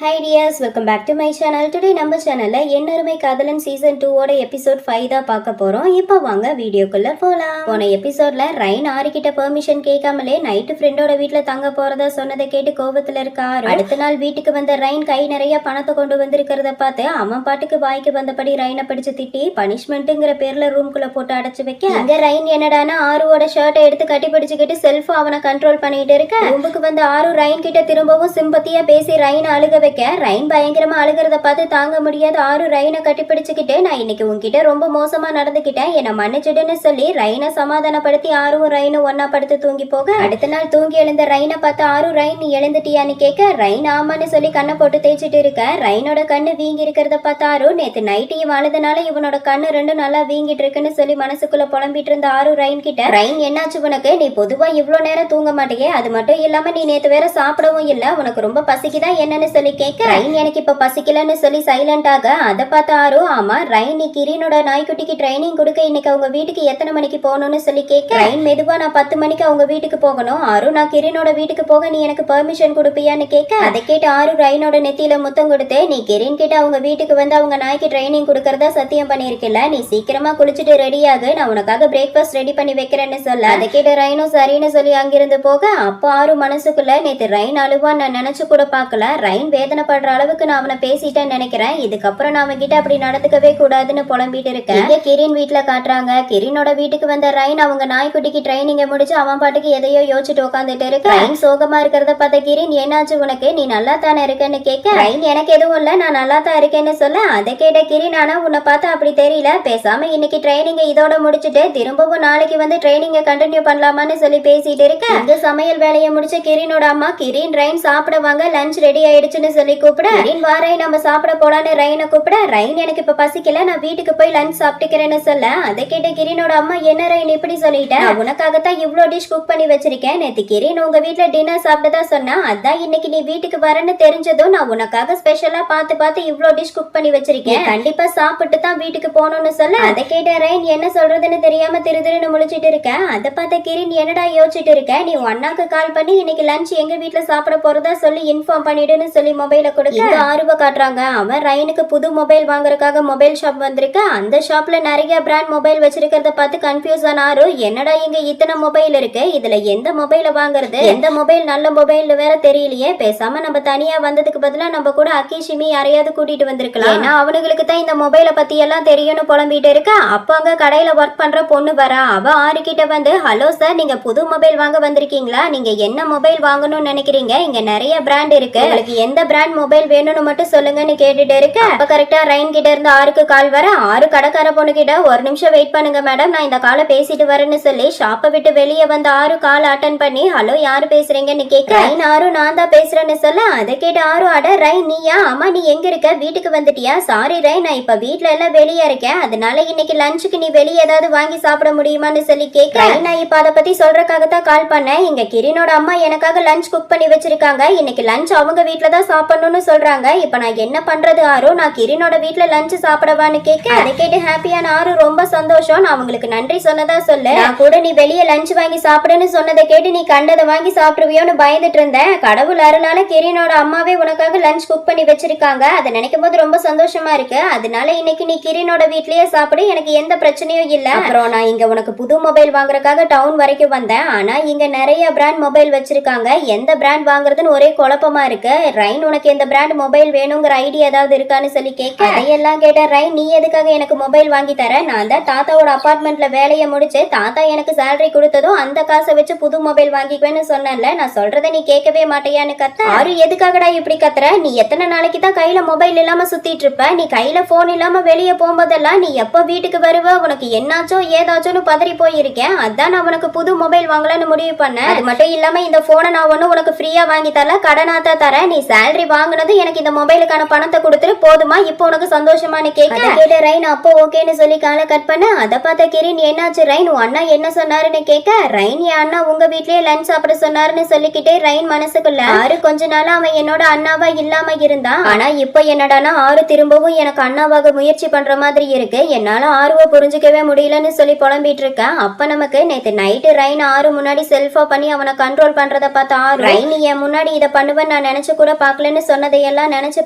Hi dears, welcome back to my channel. Today நம்ம சேனல்ல என்னருமை காதலன் சீசன் 2 ஓட எபிசோட் 5 தான் பார்க்க போறோம். இப்போ வாங்க வீடியோக்குள்ள போலாம். போன எபிசோட்ல ரைன் ஆரி கிட்ட பெர்மிஷன் கேட்காமலே நைட் ஃப்ரெண்டோட வீட்ல தங்க போறதா சொன்னதை கேட்டு கோபத்துல இருக்காரு. அடுத்த நாள் வீட்டுக்கு வந்த ரைன் கை நிறைய பணத்தை கொண்டு வந்திருக்கிறத பார்த்து அவன் பாட்டுக்கு வாய்க்கு வந்தபடி ரைனை படிச்சு திட்டி பனிஷ்மெண்ட்ங்கிற பேர்ல ரூம்குள்ள போட்டு அடைச்சு வைக்க அங்க ரைன் என்னடானா ஆருவோட ஷர்ட்டை எடுத்து கட்டி பிடிச்சுக்கிட்டு செல்ஃபா அவனை கண்ட்ரோல் பண்ணிட்டு இருக்க. ரூமுக்கு வந்த ஆரு ரைன் கிட்ட திரும்பவும் சிம்பத்தியா பேசி ரைன் அழுக ரைன் பயங்கரமா அழுகிறத பார்த்து தாங்க முடியாத ஆறு ரைனை கட்டிப்பிடிச்சுக்கிட்டு நான் இன்னைக்கு உன்கிட்ட ரொம்ப மோசமா நடந்துக்கிட்டேன் என்ன மன்னிச்சிடுன்னு சொல்லி ரைனை சமாதானப்படுத்தி ஆரும் ரைனும் ஒன்னா படுத்து தூங்கி போக அடுத்த நாள் தூங்கி எழுந்த ரைனை பார்த்து ஆறு ரைன் நீ எழுந்துட்டியான்னு கேட்க ரைன் ஆமான்னு சொல்லி கண்ணை போட்டு தேய்ச்சிட்டு இருக்க. ரைனோட கண்ணு வீங்கி இருக்கிறத பார்த்து ஆறு நேத்து நைட்டையும் அழுதுனால இவனோட கண்ணு ரெண்டும் நல்லா வீங்கிட்டு இருக்குன்னு சொல்லி மனசுக்குள்ள புலம்பிட்டு இருந்த ஆறு ரைன் கிட்ட ரைன் என்னாச்சு உனக்கு நீ பொதுவா இவ்வளவு நேரம் தூங்க மாட்டேங்க அது மட்டும் இல்லாம நீ நேத்து வேற சாப்பிடவும் இல்ல உனக்கு ரொம்ப பசிக்குதான் என்னன்னு சொல்லி கேட்க ரைன் எனக்கு இப்ப பசிக்கலன்னு சொல்லி சைலண்ட் ஆக அதை பார்த்த ஆரு ஆமா ரைன் நீ கிரீனோட நாய்க்குட்டிக்கு ட்ரைனிங் கொடுக்க இன்னைக்கு அவங்க வீட்டுக்கு எத்தனை மணிக்கு போகணும்னு சொல்லி கேட்க ரைன் மெதுவா நான் 10 மணிக்கு அவங்க வீட்டுக்கு போகணும் ஆரு நான் கிரீனோட வீட்டுக்கு போக நீ எனக்கு பெர்மிஷன் கொடுப்பியான்னு கேட்க அதை கேட்டு ஆரு ரைனோட நெத்தியில முத்தம் கொடுத்து நீ கிரீன் கிட்ட அவங்க வீட்டுக்கு வந்து அவங்க நாய்க்கு ட்ரைனிங் கொடுக்கறதா சத்தியம் பண்ணிருக்கல நீ சீக்கிரமா குளிச்சுட்டு ரெடியாக நான் உனக்காக பிரேக்ஃபாஸ்ட் ரெடி பண்ணி வைக்கிறேன்னு சொல்ல அதை கேட்டு ரைனும் சரின்னு சொல்லி அங்கிருந்து போக அப்போ ஆரு மனசுக்குள்ள நேத்து ரைன் அழுவான்னு நான் நினைச்சு கூட பார்க்கல ரைன் வேதனைப்படுற அளவுக்கு நான் அவனை பேசிட்டேன்னு நினைக்கிறேன் இதுக்கப்புறம் நான் அவன்கிட்ட அப்படி நடந்துக்கவே கூடாதுன்னு புலம்பிட்டு இருக்கேன். இங்க கிரீன் வீட்டுல காட்டுறாங்க கிரீனோட வீட்டுக்கு வந்த ரைன் அவங்க நாய்க்குட்டிக்கு ட்ரைனிங்க முடிச்சு அவன் பாட்டுக்கு எதையோ யோசிச்சுட்டு உட்காந்துட்டு இருக்கு. ரைன் சோகமா இருக்கிறத பார்த்த கிரீன் என்னாச்சு உனக்கு நீ நல்லா தானே இருக்கேன்னு கேட்க ரைன் எனக்கு எதுவும் இல்ல நான் நல்லா தான் இருக்கேன்னு சொல்ல அதை கேட்ட கிரீன் ஆனா உன்னை பார்த்தா அப்படி தெரியல பேசாம இன்னைக்கு ட்ரைனிங்க இதோட முடிச்சுட்டு திரும்பவும் நாளைக்கு வந்து ட்ரைனிங்க கண்டினியூ பண்ணலாமான்னு சொல்லி பேசிட்டு இருக்க. இந்த சமையல் வேலையை முடிச்ச கிரீனோட அம்மா கிரீன் ரைன் சாப்பிடுவாங்க லஞ்ச் ரெடி ஆயிடுச்சுன்னு சொல்லி கூப்பிட கிரீன் வாரை நம்ம சாப்பிட போலான்னு ரைனை கூப்பிட ரைன் எனக்கு இப்ப பசிக்கல நான் வீட்டுக்கு போய் லஞ்ச் சாப்பிட்டுக்கிறேன்னு சொல்ல அதை கேட்ட கிரீனோட அம்மா என்ன ரைன் இப்படி சொல்லிட்டேன் உனக்காகத்தான் இவ்ளோ டிஷ் குக் பண்ணி வச்சிருக்கேன் நேத்து கிரீன் உங்க வீட்டுல டின்னர் சாப்பிட்டதா சொன்னா அதான் இன்னைக்கு நீ வீட்டுக்கு வரேன்னு தெரிஞ்சதும் நான் உனக்காக ஸ்பெஷலா பார்த்து இவ்ளோ டிஷ் குக் பண்ணி வச்சிருக்கேன் கண்டிப்பா சாப்பிட்டு தான் வீட்டுக்கு போகணும்னு சொல்ல அதை கேட்ட ரைன் என்ன சொல்றதுன்னு தெரியாம திருன்னு முழிச்சிட்டு இருக்க. அதை பார்த்த கிரீன் என்னடா யோசிச்சுட்டு இருக்க நீ அண்ணாக்கு கால் பண்ணி இன்னைக்கு லஞ்ச் எங்க வீட்டுல சாப்பிட போறதா சொல்லி இன்ஃபார்ம் பண்ணிடுன்னு சொல்லி மொபைல கொடுக்க ஆர்வ காட்டுறாங்க. அவன் ரைனுக்கு புது மொபைல் வாங்குறதுக்காக மொபைல் ஷாப் வந்திருக்க. அந்த ஷாப்ல நிறைய பிராண்ட் மொபைல் வச்சிருக்கிறத பார்த்து கன்ஃபியூஸ் ஆனாரு. என்னடா இங்க இத்தனை மொபைல் இருக்கு இதுல எந்த மொபைல வாங்குறது எந்த மொபைல் நல்ல மொபைல் வேற தெரியலையே பேசாம நம்ம தனியா வந்ததுக்கு பதிலா நம்ம கூட அக்கிஷிமி யாரையாவது கூட்டிட்டு வந்திருக்கலாம் ஏன்னா அவனுங்களுக்கு தான் இந்த மொபைலை பத்தி எல்லாம் தெரியும்னு புலம்பிட்டு இருக்க. அப்ப அங்க கடையில ஒர்க் பண்ற பொண்ணு வரா. அவ ஆறு கிட்ட வந்து ஹலோ சார் நீங்க புது மொபைல் வாங்க வந்திருக்கீங்களா நீங்க என்ன மொபைல் வாங்கணும்னு நினைக்கிறீங்க இங்க நிறைய பிராண்ட் இருக்கு உங்களுக்கு எந்த பிராண்ட் மொபைல் வேணும்னு மட்டும் சொல்லுங்கன்னு கேட்டுட்டு இருக்க. அப்ப கரெக்டா ரைன் கிட்ட இருந்து ஆருக்கு கால் வர ஆறு கடைக்கார பொண்ணு கிட்ட ஒரு நிமிஷம் வெயிட் பண்ணுங்க மேடம் நான் இந்த காலை பேசிட்டு வரேன்னு சொல்லி ஷாப்பை விட்டு வெளியே வந்த ஆறு கால் அட்டன் பண்ணி ஹலோ யாரு பேசுறீங்கன்னு கேட்க ரைன் ஆறு நான் தான் பேசுறேன்னு சொல்ல அதை கேட்டு ஆறு அட ரைன் நீயா அம்மா நீ எங்க இருக்க வீட்டுக்கு வந்துட்டியா சாரி ரைன் நான் இப்ப வீட்டுல எல்லாம் வெளியே இருக்கேன் அதனால இன்னைக்கு லஞ்சுக்கு நீ வெளியே ஏதாவது வாங்கி சாப்பிட முடியுமான்னு சொல்லி கேட்க நான் இப்ப அதை பத்தி சொல்றதுக்காகத்தான் கால் பண்ணேன் இங்க கிரீனோட அம்மா எனக்காக லஞ்ச் குக் பண்ணி வச்சிருக்காங்க இன்னைக்கு லஞ்ச் அவங்க வீட்டுல தான் சாப்பிடணும்னு சொல்றாங்க இப்ப நான் என்ன பண்றது ஆரு நான் கிரீனோட வீட்டுல லஞ்ச் சாப்பிடவான்னு கேட்க அதை கேட்டு ஹாப்பியான ஆரு ரொம்ப சந்தோஷம் நான் அவங்களுக்கு நன்றி சொன்னதா சொல்லு நான் கூட நீ வெளியே லஞ்ச் வாங்கி சாப்பிடுன்னு சொன்னதை கேட்டு நீ கண்டதை வாங்கி சாப்பிடுவியோன்னு பயந்துட்டு இருந்தேன் கடவுள் அருளால கிரீனோட அம்மாவே உனக்காக லஞ்ச் குக் பண்ணி வச்சிருக்காங்க அதை நினைக்கும் போது ரொம்ப சந்தோஷமா இருக்கு அதனால இன்னைக்கு நீ கிரீனோட வீட்லயே சாப்பிடு எனக்கு எந்த பிரச்சனையும் இல்ல அப்புறம் நான் இங்க உனக்கு புது மொபைல் வாங்குறதுக்காக டவுன் வரைக்கும் வந்தேன் ஆனா இங்க நிறைய பிராண்ட் மொபைல் வச்சிருக்காங்க எந்த பிராண்ட் வாங்குறதுன்னு ஒரே குழப்பமா இருக்கு ரைன் உனக்கு எந்த பிராண்ட் மொபைல் வேணுங்கிற ஐடியா ஏதாவது இருக்கான்னு சொல்லி கேட்க அதையெல்லாம் கேட்ட ரைன் நீ எதுக்காக எனக்கு மொபைல் வாங்கி தர நான் தான் தாத்தாவோட அபார்ட்மெண்ட்ல வேலையை முடிச்சு தாத்தா எனக்கு சேலரி கொடுத்ததும் அந்த காசை வச்சு புது மொபைல் வாங்கிக்குவேன்னு சொன்னேன்ல நான் சொல்றதை நீ கேட்கவே மாட்டேயான்னு கத்த ஆறு எதுக்காகடா இப்படி கத்துற நீ எத்தனை நாளைக்கு தான் கையில மொபைல் இல்லாம சுத்திட்டு இருப்ப நீ கையில போன் இல்லாம வெளியே போகும்போதெல்லாம் நீ எப்ப வீட்டுக்கு வருவ உனக்கு என்னாச்சோ ஏதாச்சோன்னு பதறி போயிருக்கேன் அதான் நான் உனக்கு புது மொபைல் வாங்கலான்னு முடிவு பண்ணேன் அது மட்டும் இல்லாம இந்த போனை நான் ஒண்ணு உனக்கு ஃப்ரீயா வாங்கி தரல கடனாத்தா தரேன் நீ சேலரி வாங்கினது எனக்கு இந்த மொபைலுக்கான பணத்தை கொடுத்துட்டு போதுமா இப்போ உனக்கு சந்தோஷமானு கேட்க ரைன் அப்போ ஓகேன்னு சொல்லி காலை கட் பண்ண அதை பார்த்த கிரீன் என்னாச்சு ரைன் உன் அண்ணா என்ன சொன்னாருன்னு கேட்க ரைன் என் அண்ணா உங்க வீட்லயே லஞ்ச் சாப்பிட சொன்னாருன்னு சொல்லிக்கிட்டே ரைன் மனசுக்குள்ள ஆறு கொஞ்ச நாளா அவன் என்னோட அண்ணாவா இல்லாம இருந்தான் ஆனா இப்போ என்னடானா ஆறு திரும்பவும் எனக்கு அண்ணாவாக முயற்சி பண்ற மாதிரி இருக்கு என்னால ஆர்வ புரிஞ்சுக்கவே முடியலன்னு சொல்லி புலம்பிட்டு இருக்கேன். அப்ப நமக்கு நேத்து நைட்டு ரைன் ஆறு முன்னாடி செல்ஃபா பண்ணி அவனை கண்ட்ரோல் பண்றத பார்த்த ஆறு ரைன் என் முன்னாடி இதை பண்ணுவேன்னு நான் நினைச்சு கூட பாக்கல பரவாயில்லன்னு சொன்னதையெல்லாம் நினைச்சு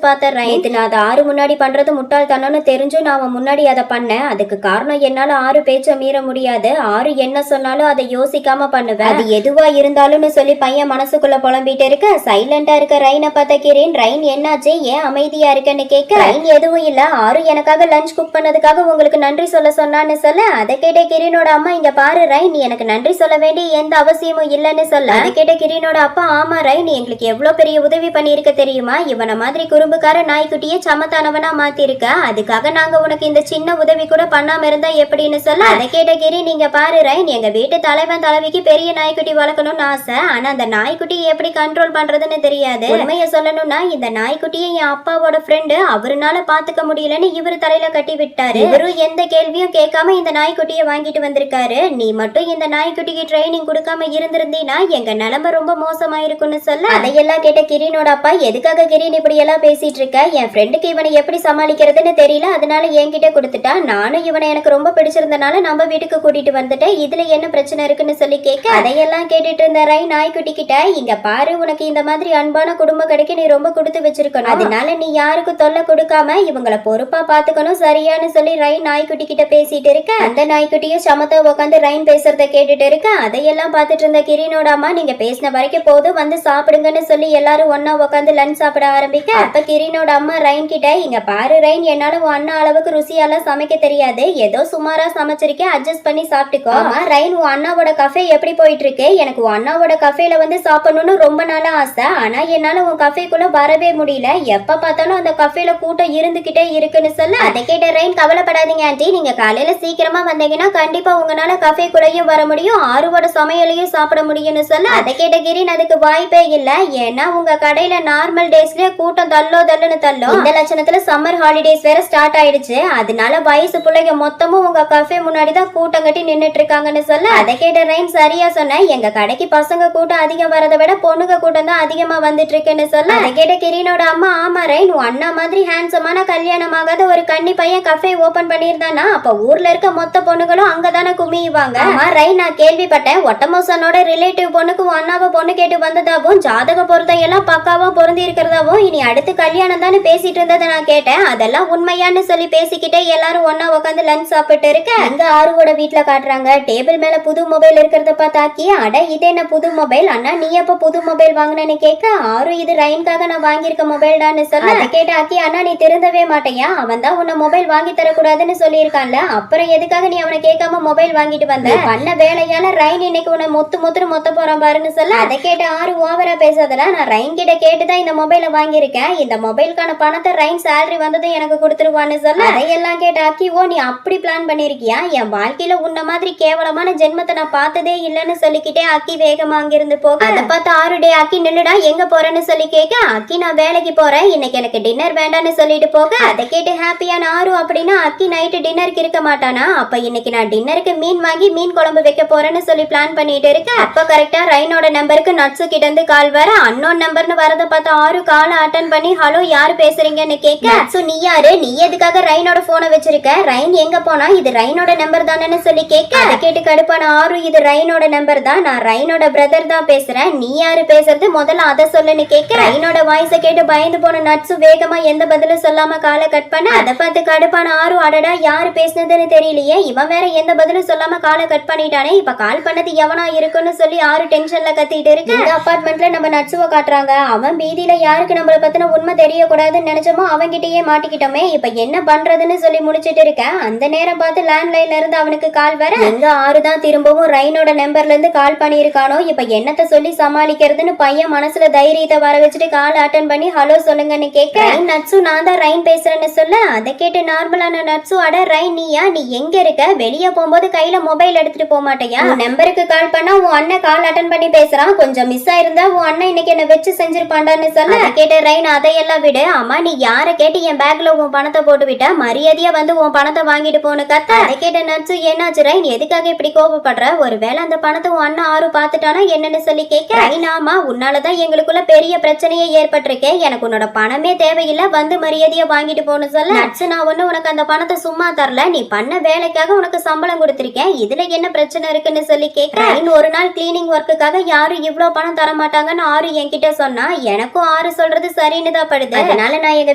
பார்த்தேன். நேத்து நான் அதை ஆறு முன்னாடி பண்றது முட்டாள்தனம்னு தெரிஞ்சும் நான் அவன் முன்னாடி அதை பண்ணேன். அதுக்கு காரணம் என்னால ஆறு பேச்ச மீற முடியாது. ஆறு என்ன சொன்னாலும் அதை யோசிக்காம பண்ணுவேன். அது எதுவா இருந்தாலும்னு சொல்லி பையன் மனசுக்குள்ள புலம்பிட்டு இருக்க சைலண்டா இருக்க ரைனை பார்த்த கிரீன், ரைன் என்னாச்சு, ஏன் அமைதியா இருக்கன்னு கேட்க, ரைன் எதுவும் இல்ல, ஆறு எனக்காக லஞ்ச் குக் பண்ணதுக்காக உங்களுக்கு நன்றி சொல்ல சொன்னான்னு சொல்ல, அதை கேட்ட கிரீனோட அம்மா, இங்க பாரு ரைன், நீ எனக்கு நன்றி சொல்ல வேண்டிய எந்த அவசியமும் இல்லன்னு சொல்ல, அதை கேட்ட கிரீனோட அப்பா, ஆமா ரைன், நீ எங்களுக்கு எவ்வளவு பெரிய உதவி பண்ணிருக்க தெரியுமா, இவனை மாதிரி குறும்புக்கார நாய்க்குட்டியே சமத்தானவனா மாத்திருக்க, அதுக்காக நாங்க உனக்கு இந்த சின்ன உதவி கூட பண்ணாம இருந்தா எப்படின்னு சொல்ல, அதை கேட்ட கிரி, நீங்க பாரு ரைன், எங்க வீட்டு தலைவன் தலைவிக்கு பெரிய நாய்க்குட்டி வளர்க்கணும்னு ஆசை, ஆனா அந்த நாய்க்குட்டி எப்படி கண்ட்ரோல் பண்றதுன்னு தெரியாது. உண்மையை சொல்லணும்னா இந்த நாய்க்குட்டியை என் அப்பாவோட ஃப்ரெண்டு அவருனால பாத்துக்க முடியலன்னு இவரு தலையில கட்டி விட்டாரு. இவரும் எந்த கேள்வியும் கேட்காம இந்த நாய்க்குட்டியை வாங்கிட்டு வந்திருக்காரு. நீ மட்டும் இந்த நாய்க்குட்டிக்கு ட்ரைனிங் கொடுக்காம இருந்திருந்தீனா எங்க நிலைமை ரொம்ப மோசமாயிருக்குன்னு சொல்ல, அதையெல்லாம் கேட்ட கிரீனோட அப்பா, எதுக்காக கிரீன் இப்படி எல்லாம் பேசிட்டு இருக்க, என் ஃப்ரெண்டுக்கு இவனை எப்படி சமாளிக்கிறதுன்னு தெரியல, அதனால என்கிட்ட கொடுத்துட்டா, நானும் இவனை எனக்கு ரொம்ப பிடிச்சிருந்தனால நம்ம வீட்டுக்கு கூட்டிட்டு வந்துட்டேன், இதுல என்ன பிரச்சனை இருக்குன்னு சொல்லி கேட்க, அதையெல்லாம் கேட்டுட்டு இருந்த ரைன் நாய்க்குட்டி கிட்ட, இங்க பாரு, உனக்கு இந்த மாதிரி அன்பான குடும்பம் கிடைக்க நீ ரொம்ப கொடுத்து வச்சிருக்கணும், அதனால நீ யாருக்கும் தொல்லை கொடுக்காம இவங்களை பொறுப்பா பாத்துக்கணும் சரியான்னு சொல்லி ரைன் நாய்க்குட்டி கிட்ட பேசிட்டு இருக்க, அந்த நாய்க்குட்டியும் சமத்தா உட்காந்து ரைன் பேசுறத கேட்டுட்டு இருக்க, அதையெல்லாம் பார்த்துட்டு இருந்த கிரீனோட அம்மா, நீங்க பேசின வரைக்கும் போதும், வந்து சாப்பிடுங்கன்னு சொல்லி எல்லாரும் ஒன்னா உட்காந்து லஞ்ச் சாப்பிட ஆரம்பிக்க, அப்ப கிரீனோட அம்மா ரைன் கிட்ட, இங்க பாரு ரைன், என்னால உன் அண்ணா அளவுக்கு ருசியாலாம் சமைக்க தெரியாது, ஏதோ சுமாரா சமைச்சிருக்கேன், அட்ஜஸ்ட் பண்ணி சாப்பிட்டுக்கோ. ரைன், உன் அண்ணாவோட கஃபே எப்படி போயிட்டு இருக்கு, எனக்கு உன் அண்ணாவோட கஃபேல வந்து சாப்பிடணும்னு ரொம்ப நாளா ஆசை, ஆனா என்னால உன் கஃபேக்குள்ள வரவே முடியல, எப்ப பார்த்தாலும் அந்த கஃபேல கூட்டம் இருந்துகிட்டே இருக்குன்னு சொல்ல, அதை கேட்ட ரைன், கவலைப்படாதீங்க ஆண்டி, நீங்க காலையில சீக்கிரமா வந்தீங்கன்னா கண்டிப்பா உங்களால கஃபேக்குள்ளேயும் வர முடியும், ஆறுவோட சமையலையும் சாப்பிட முடியும்னு சொல்ல, அதை கேட்ட கிரீன், அதுக்கு வாய்ப்பே இல்ல, ஏன்னா உங்க கடையில நார்மல் டேஸ்லயே கூட்டம் தள்ளுன்னு தள்ளும், இந்த லட்சணத்துல சம்மர் ஹாலிடேஸ் வேற ஸ்டார்ட் ஆயிடுச்சு, அதனால வயசு பிள்ளைங்க மொத்தமும் உங்க கஃபே முன்னாடிதான் கூட்டம் கட்டி நின்னுட்டு இருக்காங்கன்னு சொல்ல, அதை கேட்ட ரைன், சரியா சொன்ன, எங்க கடைக்கு பசங்க கூட்டம் அதிகம் வரதை விட பொண்ணுங்க கூட்டம் தான் அதிகமா வந்துட்டு இருக்குன்னு சொல்ல, அதை கேட்ட கிரீனோட அம்மா, ஆமா ரைன், உன் அண்ணா மாதிரி ஹேண்ட்ஸமான கல்யாணமாகாத ஒரு கன்னி பையன் கஃபே ஓபன் பண்ணியிருந்தானா அப்ப ஊர்ல இருக்க மொத்த பொண்ணுகளும் அங்கதானே குமியுவாங்க. ஆமா ரைன், நான் கேள்விப்பட்டேன், ஒட்டமோசனோட ரிலேட்டிவ் பொண்ணுக்கு உன் அண்ணாவை பொண்ணு கேட்டு வந்ததாவும் ஜாதக பொருத்தையெல்லாம் பக்காவா பொருந்தி இருக்கிறதாவும் இனி அடுத்து கல்யாணம் தானே பேசிட்டு இருந்ததை நான் கேட்டேன், அதெல்லாம் உண்மையான்னு சொல்லி பேசிக்கிட்டே எல்லாரும் ஒன்னா உட்காந்து லஞ்ச் சாப்பிட்டு இருக்க, அங்க ஆறுவோட வீட்டுல காட்டுறாங்க, டேபிள் மேல புது மொபைல் இருக்கிறத பார்த்தாக்கி, அட இது என்ன புது மொபைல், அண்ணா நீ எப்ப புது மொபைல் வாங்கினேன்னு கேட்க, ஆறு இது ரைன்காக நான் வாங்கியிருக்க மொபைல்டான்னு சொல்ல, அதை கேட்ட ஆக்கி, அண்ணா நீ திருந்தவே மாட்டேயா, அவன் தான் உன்னை மொபைல் வாங்கி தரக்கூடாதுன்னு சொல்லியிருக்கான்ல, அப்புறம் எதுக்காக நீ அவனை கேட்காம மொபைல் வாங்கிட்டு வந்த, பண்ண வேலையால ரைன் இன்னைக்கு உன்னை முத்துன்னு மொத்த போறான் பாருன்னு சொல்ல, அதை கேட்ட ஆறு ஓவரா பேசாதடா, நான் ரைன் கிட்ட கேட்டுதான் இந்த மொபைலை வாங்கியிருக்கேன், இந்த மொபைலுக்கான பணத்தை ரைன் சேலரி வந்ததும் எனக்கு கொடுத்துருவான்னு சொல்ல, அதையெல்லாம் கேட்ட ஆக்கி, ஓ நீ அப்படி பிளான் பண்ணிருக்கியா, என் வாழ்க்கையில உன்ன மாதிரி கேவலமான ஜென்மத்தை நான் பார்த்ததே இல்லைன்னு சொல்லிக்கிட்டே அக்கி வேகமா அங்கிருந்து போக, அதை பார்த்து ஆறு, டே அக்கி நில்லுடா, எங்க போறேன்னு சொல்லி கேட்க, அக்கி நான் வேலைக்கு போறேன், இன்னைக்கு எனக்கு டின்னர் வேண்டான்னு சொல்லிட்டு போக, அதை கேட்டு ஹாப்பியான ஆறு, அப்படின்னா அக்கி நைட்டு டின்னருக்கு இருக்க மாட்டானா, அப்ப இன்னைக்கு நான் டின்னருக்கு மீன் வாங்கி மீன் குழம்பு வைக்க போறேன்னு சொல்லி பிளான் பண்ணிட்டு இருக்க, அப்ப கரெக்டா ரைனோட நம்பருக்கு நட்ஸு கிட்ட இருந்து கால் வர, அன்னோன் நம்பர்னு வரதை பார்த்து ஆறு காலை அட்டன் பண்ணி, ஹலோ யாரு பேசுறீங்கன்னு கேட்க, நட்ஸு நீ யாரு, நீ எதுக்காக ரைனோட போனை வச்சிருக்க, ரைன் எங்க போனா, இது ரைனோட நம்பர் தானேன்னு சொல்லி கேட்க, அதை கேட்டு கடுப்பான ஆறு, இது ரைனோட நம்பர் தான், நான் ரைனோட பிரதர் தான் பேசுறேன், நீ யாரு பேசுறது, முதல்ல அதை சொல்லுன்னு கேட்க, ரைனோட வாய்ஸை கேட்டு பயந்து போன நட்ஸு வேகமா எந்த பதிலும் சொல்லாம காலை கட் பண்ண, அதை பார்த்து கடுப்பான ஆறு, அடடா யாரு பேசுனதுன்னு தெரியலையே, இவன் வேற எந்த பதிலும் சொல்லாம காலை கட் பண்ணிட்டானே, இப்ப கால் பண்ணது எவனா இருக்குன்னு சொல்லி ஆறு டென்ஷன்ல கத்திட்டு இருக்கு. இந்த அபார்ட்மெண்ட்ல நம்ம நட்ஸுவ காட்டுறாங்க, அவன் பீதியில யாருக்கு நம்மள பத்தின உண்மை தெரியக்கூடாதுன்னு நினைச்சோமோ அவன்கிட்டயே மாட்டிக்கிட்டோமே, இப்ப என்ன பண்றதுன்னு சொல்லி முடிச்சிட்டு இருக்கேன், அந்த நேரம் பார்த்து லேண்ட்லைன்ல இருந்து அவனுக்கு கால் வர, எங்க ஆறு தான் திரும்பவும் ரைனோட நம்பர்ல இருந்து கால் பண்ணியிருக்கானோ, இப்ப என்னத்த சொல்லி சமாளிக்கிறதுன்னு பையன் மனசுல தைரியத்தை வர வச்சுட்டு கால் அட்டன் பண்ணி ஹலோ சொல்லுங்கன்னு கேட்க, நட்ஸு நான் தான் ரைன் பேசுறேன்னு சொல்ல, அதை கேட்டு நார்மலான நட்ஸு, அட ரைன் நீயா, நீ எங்க இருக்க, வெளியே போகும்போது கையில மொபைல் எடுத்துட்டு போக மாட்டியா, நம்பருக்கு கால் பண்ணா உன் அண்ணன் கால் அட்டன் பண்ணி பேசுறான், கொஞ்சம் மிஸ் ஆயிருந்தா உன் அண்ணன் இன்னைக்கு என்ன வச்சு செஞ்சிருப்பாண்டான்னு சொல்ல, அதை கேட்ட ரைன், அதையெல்லாம் விடு, அம்மா நீ யாரை கேட்டு என் பேக்ல உன் பணத்தை போட்டு விட்ட, மரியாதையா வந்து உன் பணத்தை வாங்கிட்டு போன கத்த, அதை கேட்ட நட்ஸு, என்னாச்சு ரைன் எதுக்காக இப்படி கோபப்படுற, ஒருவேளை அந்த பணத்தை உன் அண்ணன் ஆறு பாத்துட்டானா என்னன்னு சொல்லி கேட்க, ரைன் ஆமா உன்னாலதான் எங்களுக்குள்ள பெரிய பிரச்சனையே ஏற்பட்டிருக்கு, எனக்கு உன்னோட பணமே தேவையில்லை, வந்து மரியாதையா வாங்கிட்டு போன்னு சொல்ல, நட்ஸு நான் ஒண்ணு உனக்கு அந்த பணத்தை சும்மா தரல, நீ பண்ண வேலைக்காக உனக்கு சம்பளம் கொடுத்திருக்கேன், இதுல என்ன பிரச்சனை இருக்குன்னு சொல்லி கேட்க, ரைன் ஒரு நாள் கிளீனிங் ஒர்க்குக்காக யாரும் இவ்வளவு பணம் தர மாட்டாங்கன்னு ஆறு என்கிட்ட சொன்னா, எனக்கும் ஆறு சொல்றது சரின்னு தான் படுது. அதனால நான் எங்க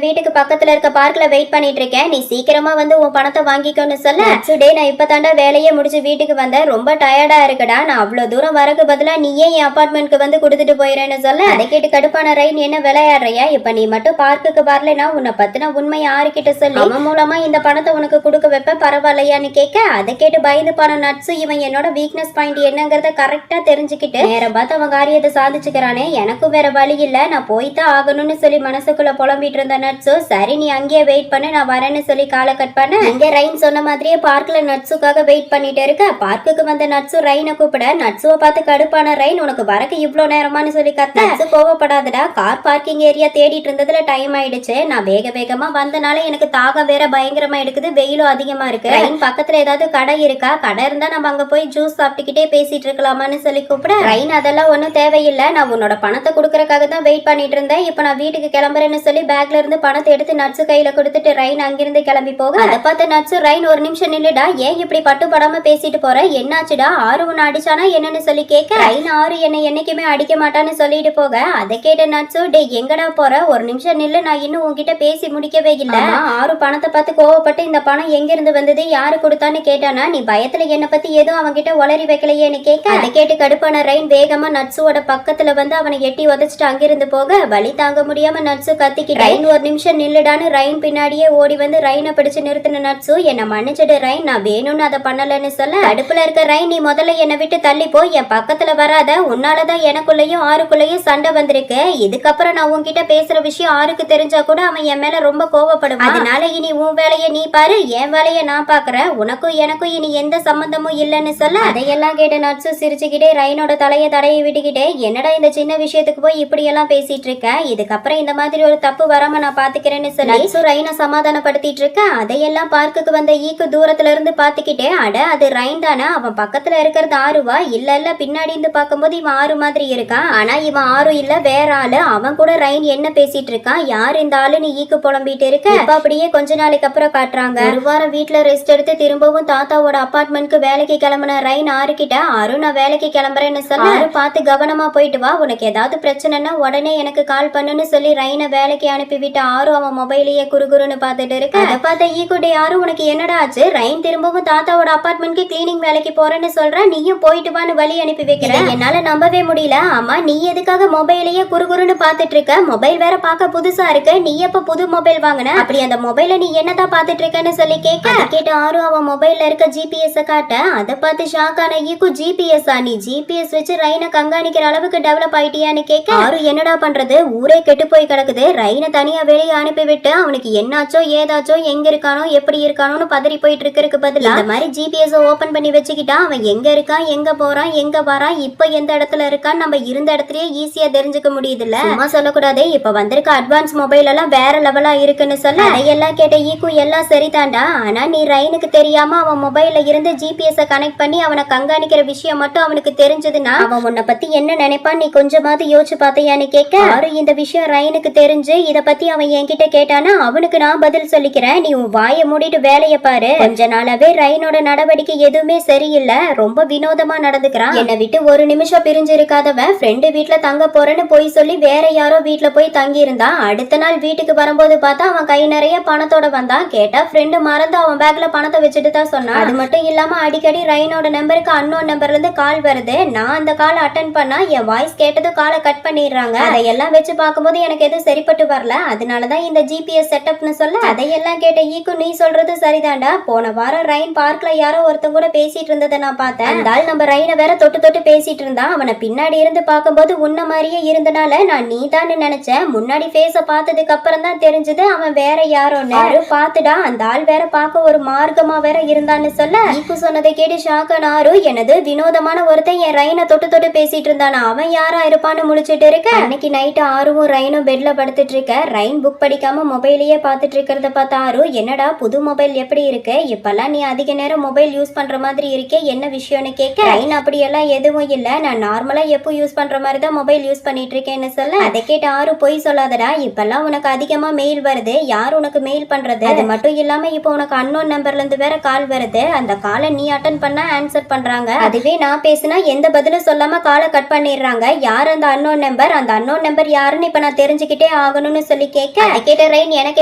வீட்டுக்கு பக்கத்துல இருக்க பார்க்ல வெயிட் பண்ணிட்டு இருக்கேன். நீ சீக்கிரமா வந்து உன் பணத்தை வாங்கிக்கோன்னு சொல்ல, டே நான் இப்பதாண்டா வேலையே முடிச்சு வீட்டுக்கு வந்தேன், ரொம்ப டயர்டா இருக்குடா, நான் அவ்வளவு தூரம் வரக்கு பதிலா நீயே என் அபார்ட்மெண்ட்க்கு வந்து கொடுத்துட்டு போயிறேன்னு சொல்ல, அதை கேட்டு கடுப்பான ரைன் என்ன விளையாடுறியா, இப்ப நீ மட்டும் பார்க்குக்கு வரலனா உன்னை பத்தின உண்மை யாருக்கிட்ட சொல்லி அவன் மூலமா இந்த பணத்தை உனக்கு கொடுக்க வைப்ப பரவாயில்லையான்னு கேட்க, அதை கேட்டு பயந்து போன நட்ஸ் இவன் என்னோட வீக்னஸ் பாயிண்ட் என்னங்கறத கரெக்டா தெரிஞ்சுக்கிட்டு நேரம் பார்த்து அவன் காரியத்தை சாதிச்சுக்கிறானே, எனக்கும் வேற வழி இல்ல, நான் போய்தான் ஆகணும்னு சொல்லி மனசுக்குள்ள புலம்பிட்டு இருந்த நட்ஸோ சரி நீ அங்கேயே வெயிட் பண்ணு நான் வரேன்னு சொல்லி காலை கட் பண்ண, இங்க ரைன் சொன்ன மாதிரியே பார்க்ல நட்ஸுக்காக வெயிட் பண்ணிட்டு இருக்க. பார்க்குக்கு வந்த நட்ஸு ரைனை கூப்பிட, நட்ஸுவை பார்த்து கடுப்பான ரைன் உனக்கு வரக்கு இவ்வளவு நேரமானு சொல்லி கத்த, நட்ஸு கோவப்படாதடா, கார் பார்க்கிங் ஏரியா தேடிட்டு இருந்ததுல டைம் ஆயிடுச்சு, நான் வேகமா வந்தனால எனக்கு தாகம் வேற பயங்கரமா எடுக்குது, வெயிலும் அதிகமா இருக்கு, ரைன் பக்கத்துல ஏதாவது கடை இருக்கா, கடை இருந்தா நம்ம அங்க போய் ஜூஸ் சாப்பிட்டுக்கிட்டே பேசிட்டு இருக்கலாமான்னு சொல்லி கூப்பிட, ரைன் அதெல்லாம் ஒன்னும் தேவையில்லை, நான் உன்னோட பணத்தை கொடுக்கறதுக்காக தான் வெயிட் பண்ணிட்டு இருந்தேன், இப்ப நான் வீட்டுக்கு கிளம்புறேன்னு சொல்லி பேக்ல இருந்து பணத்தை எடுத்து நட்ஸு கையில கொடுத்துட்டு ரைன் அங்கிருந்து கிளம்பி போக, அதை பார்த்த நட்ஸு ரைன் ஒரு நிமிஷம் நில்லுடா, ஏன் இப்படி பட்டுப்படாம பேசிட்டு போற, என்னாச்சுடா, ஆறு உன்னை அடிச்சானா என்னன்னு சொல்லி கேட்க, ரைன் ஆறு என்னை என்னைக்குமே அடிக்க மாட்டான்னு சொல்லிட்டு போக, அதை கேட்ட நட்ஸு டே எங்கடா போற, ஒரு நிமிஷம் நில்லு, நான் இன்னும் உன்கிட்ட பேசி முடிக்கவே இல்ல, ஆறு பணத்தை பார்த்து கோவப்பட்டு இந்த பணம் எங்க இருந்து வந்தது யாரு கொடுத்தான்னு கேட்டானா, நீ பயத்துல என்ன பத்தி எதுவும் அவன்கிட்ட உளறி வைக்கலையேன்னு கேட்க, அதை கேட்டு கடுப்பான ரைன் வேகமா நட்ஸுவோட பக்கத்துல வந்து அவனை எட்டி உதச்சிட்டு அங்கிருந்து போக, வலி தாங்க முடியாம நட்ஸு கத்திக்கிட்டு ரைன் ஒரு நிமிஷம் நில்லுடான்னு ரைன் பின்னாடியே ஓடி வந்து ரைனை பிடிச்சு நிறுத்தின நட்ஸு என்ன மன்னிச்சிடு ரைன், நான் வேணும்னு அதை பண்ணலன்னு சொல்ல, அடுப்புல இருக்க ரைன் நீ முதல்ல என்னை விட்டு தள்ளி போய் என் பக்கத்துல வராத, உன்னாலதான் எனக்குள்ளயும் ஆறுக்குள்ளயும் சண்டை வந்திருக்கு, இதுக்கப்புறம் நான் உன்கிட்ட பேசுற விஷயம் ஆருக்கு தெரிஞ்சா கூட அவன் என் மேல ரொம்ப கோவப்படுவான், அதனால இனி உன் வேலைய நீ பாரு, என் வேலைய நான் பாக்குறேன், உனக்கும் எனக்கும் இனி எந்த சம்பந்தமும் இல்லைன்னு சொல்ல, அதையெல்லாம் கேட்ட நட்ஸு சிரிச்சுக்கிட்டே ரைனோட தலையை தடையை விட்டுக்கிட்டே, என்னடா இந்த சின்ன விஷயத்துக்கு போய் இப்படி எல்லாம் பேசிட்டு இருக்க, இதுக்கப்புறம் இந்த மாதிரி ஒரு தப்பு வராம நான் பாத்துக்கிறேன்னு சொல்லி நட்ஸு ரைனை சமாதானப்படுத்திட்டு இருக்க, அதையெல்லாம் பார்க்குக்கு வந்த ஈக்கு தூரத்துல இருந்து பாத்துக்கிட்டே, அட அது ரைன் தானே, அவன் பக்கத்துல இருக்கிறது ஆறுவா, இல்ல பின்னாடி இருந்து பார்க்கும்போது இவன் ஆறு மாதிரி இருக்கான், ஆனா இவன் ஆறு இல்ல வேற ஆளு, அவன் கூட ரைன் என்ன பேசிட்டு இருக்கான், யார் இந்த ஆளுன்னு ஈக்கு புலம்பிட்டு இருக்க, இப்ப அப்படியே கொஞ்ச நாளைக்கு அப்புறம் காட்டுறாங்க, ஒரு வாரம் வீட்டுல ரெஸ்ட் எடுத்து திரும்பவும் தாத்தாவோட அபார்ட்மெண்ட்க்கு வேலைக்கு கிளம்புன ரைன் ஆறு கிட்ட, ஆறு நான் வேலைக்கு கிளம்புறேன்னு சொல்ல, ஆறு பார்த்து கவனமா போயிட்டு வா, உனக்கு ஏதாவது பிரச்சனைன்னா உடனே எனக்கு கால் பண்ணுன்னு சொல்லி ரைனை வேலைக்கு அனுப்பிவிட்ட ஆறு அவன் மொபைலையே குறுகுறுன்னு பார்த்துட்டு இருக்கு, அதை பார்த்த ஈக்குட்டி ஆறு உனக்கு என்னடா ஆச்சு, ரைன் திரும்பவும் தாத்தாவோட அபார்ட்மெண்ட்க்கு கிளீனிங் வேலைக்கு போறேன்னு சொல்ற, நீயும் போயிட்டு வான்னு வழி அனுப்பி வைக்கிற, என்னால நம்பவே முடியல, ஆமா நீ எதுக்காக மொபைலையே குறுகுறுன்னு பார்த்துட்டு இருக்க, மொபைல் வேற பார்க்க புதுசா இருக்கு, நீ எப்ப புது மொபைல் வாங்கின, அப்படி அந்த மொபைல நீ என்னதான் பார்த்துட்டு இருக்கன்னு சொல்லி கேட்க, கேட்டு ஆறு அவன் மொபைல்ல இருக்க ஜிபிஎஸ் காட்ட, அதை பார்த்து ஷாக் ஆன ஈக்கு ஜிபிஎஸ் நீ ஜிபிஎஸ் வச்சு ரைனை கண்காணிக்கிற அளவுக்கு டெவலப் ஆயிட்டியான்னு கேட்க, ஆறு என்னடா பண்றது, ஊரே கெட்டு போய் கிடக்குது, ரைனை தனியா வெளியே அனுப்பிவிட்டு அவனுக்கு என்னாச்சோ ஏதாச்சோ எங்க இருக்கானோ எப்படி இருக்கானோன்னு பதறி போயிட்டு இருக்கிறதுக்கு பதிலா இந்த மாதிரி ஜிபிஎஸ் ஓபன் பண்ணி வச்சுக்கிட்டா அவன் எங்க இருக்கான் எங்க போறான் எங்க வரான் இப்ப எந்த இடத்துல இருக்கான் நம்ம இருந்த இடத்துலயே ஈஸியா தெரிஞ்சுக்க முடியுது இல்ல, சும்மா சொல்லக்கூடாது, இப்ப வந்திருக்க அட்வான்ஸ் மொபைல் எல்லாம் வேற லெவலா இருக்குன்னு சொல்ல, அதையெல்லாம் கேட்ட ஈக்கு எல்லாம் சரிதாண்டா, ஆனா நீ ரைனுக்கு தெரியாம அவன் மொபைல்ல இருந்து ஜிபிஎஸ் கனெக்ட் பண்ணி அவனை கண்காணிக்கிற விஷயம் மட்டும் அவனுக்கு தெரிஞ்சதுன்னா அவன் உன்னை பத்தி என்ன நினைப்பான் நீ கொஞ்சமாவது யோசிச்சு பார்த்தையான்னு கேட்க, ஆறு இந்த விஷயம் ரைனுக்கு தெரிஞ்சு இத பத்தி அவன் என்கிட்ட கேட்டானா அவனுக்கு நான் பதில் சொல்லிக்கிறேன், நீ உன் வாயை மூடிட்டு வேலைய பாரு, கொஞ்ச நாளாவே ரைனோட நடவடிக்கை எதுவுமே சரியில்லை, ரொம்ப வினோதமா நடந்துக்கிறான், என்னை விட்டு ஒரு நிமிஷம் பிரிஞ்சு இருக்காதவன் ஃப்ரெண்டு வீட்டுல தங்க போறேன்னு போய் சொல்லி வேற யாரோ வீட்டுல போய் தங்கி இருந்தான், அடுத்த நாள் வீட்டுக்கு வரும்போது பார்த்தா அவன் கை நிறைய பணத்தோட வந்தான், கேட்டா ஃப்ரெண்டு மறந்து அவன் பேக்ல பணத்தை வச்சுட்டு தான் சொன்னான், அது மட்டும் இல்லாம அடிக்கடி ரைனோட நம்பருக்கு அன்னோன் நம்பர்ல இருந்து கால் வருது, நான் அந்த கால் அட்டன் பண்ணா என் வாய்ஸ் கேட்டதும் காலை கட் பண்ணிடுறாங்க, அதையெல்லாம் வச்சு பார்க்கும்போது எனக்கு எதுவும் சரிப்பட்டு வரல, அதனாலதான் இந்த ஜிபிஎஸ் செட்டப்னு சொல்ல, அதையெல்லாம் கேட்ட ஈக்கு நீ சொல்றது சரிதாண்டா, போன வாரம் ரைன் பார்க்ல யாரோ ஒருத்தங்க கூட பேசிட்டு இருந்ததை நான் பார்த்தேன், அந்த ஆள் நம்ம ரைனை வேற தொட்டு தொட்டு பேசிட்டு இருந்தான், அவனை பின்னாடி இருந்து பார்க்கும்போது உன்ன மாதிரியே இருந்தனால நான் நீ தான் நினைச்சேன், முன்னாடி ஃபேஸ பார்த்ததுக்கு அப்புறம் தான் தெரிஞ்சது அவன் வேற யாரோன்னு, பார்த்துடா அந்த ஆள் வேற பார்க்க ஒரு மார்க்கமா வேற இருந்தான்னு சொல்ல, ஈக்கு சொன்னதை கேட்டு ஷாக்கான ஆறு, எனது வினோதமான ஒருத்தன் என் ரைனை தொட்டு தொட்டு பேசிட்டு இருந்தானா அவன் யாரா இருப்பான்னு முழிச்சிட்டு இருக்க, அன்னைக்கு நைட்டு ஆறுவும் ரைனும் பெட்ல படுத்துட்டு இருக்க, ரைன் புக் படிக்காம மொபைலையே பார்த்துட்டு இருக்கிறத பார்த்த ஆறு, என்னடா புது மொபைல் எப்படி இருக்கு, இப்பெல்லாம் நீ அதிக நேரம் மொபைல் யூஸ் பண்ற மாதிரி இருக்கே என்ன விஷயம்னு கேட்க, ரைன் அப்படியெல்லாம் எதுவும் இல்ல, நான் நார்மலா எப்போ யூஸ் பண்ற மாதிரி தான் மொபைல் யூஸ் பண்ணிட்டு இருக்கேன்னு சொல்ல, அதை கேட்டு ஆறு பொய் சொல்லாதடா, இப்பெல்லாம் உனக்கு அதிகமா மெயில் வருது, யார் உனக்கு மெயில் பண்றது, அது மட்டும் இல்லாம இப்போ உனக்கு அன்னோன் நம்பர்ல இருந்து வேற கால் வருது, அந்த காலை நீ அட்டன் பண்ணா ஆன்சர் பண்றாங்க, அதுவே நான் பேசினா எந்த பதிலும் சொல்லாம காலை கட் பண்ணிடுறாங்க, யார் அந்த அன்னோன் நம்பர், அந்த அன்னோன் நம்பர் மெம்பர் யாருன்னு இப்ப நான் தெரிஞ்சுக்கிட்டே ஆகணும்னு சொல்லி கேட்க கேட்ட ரெயின் எனக்கு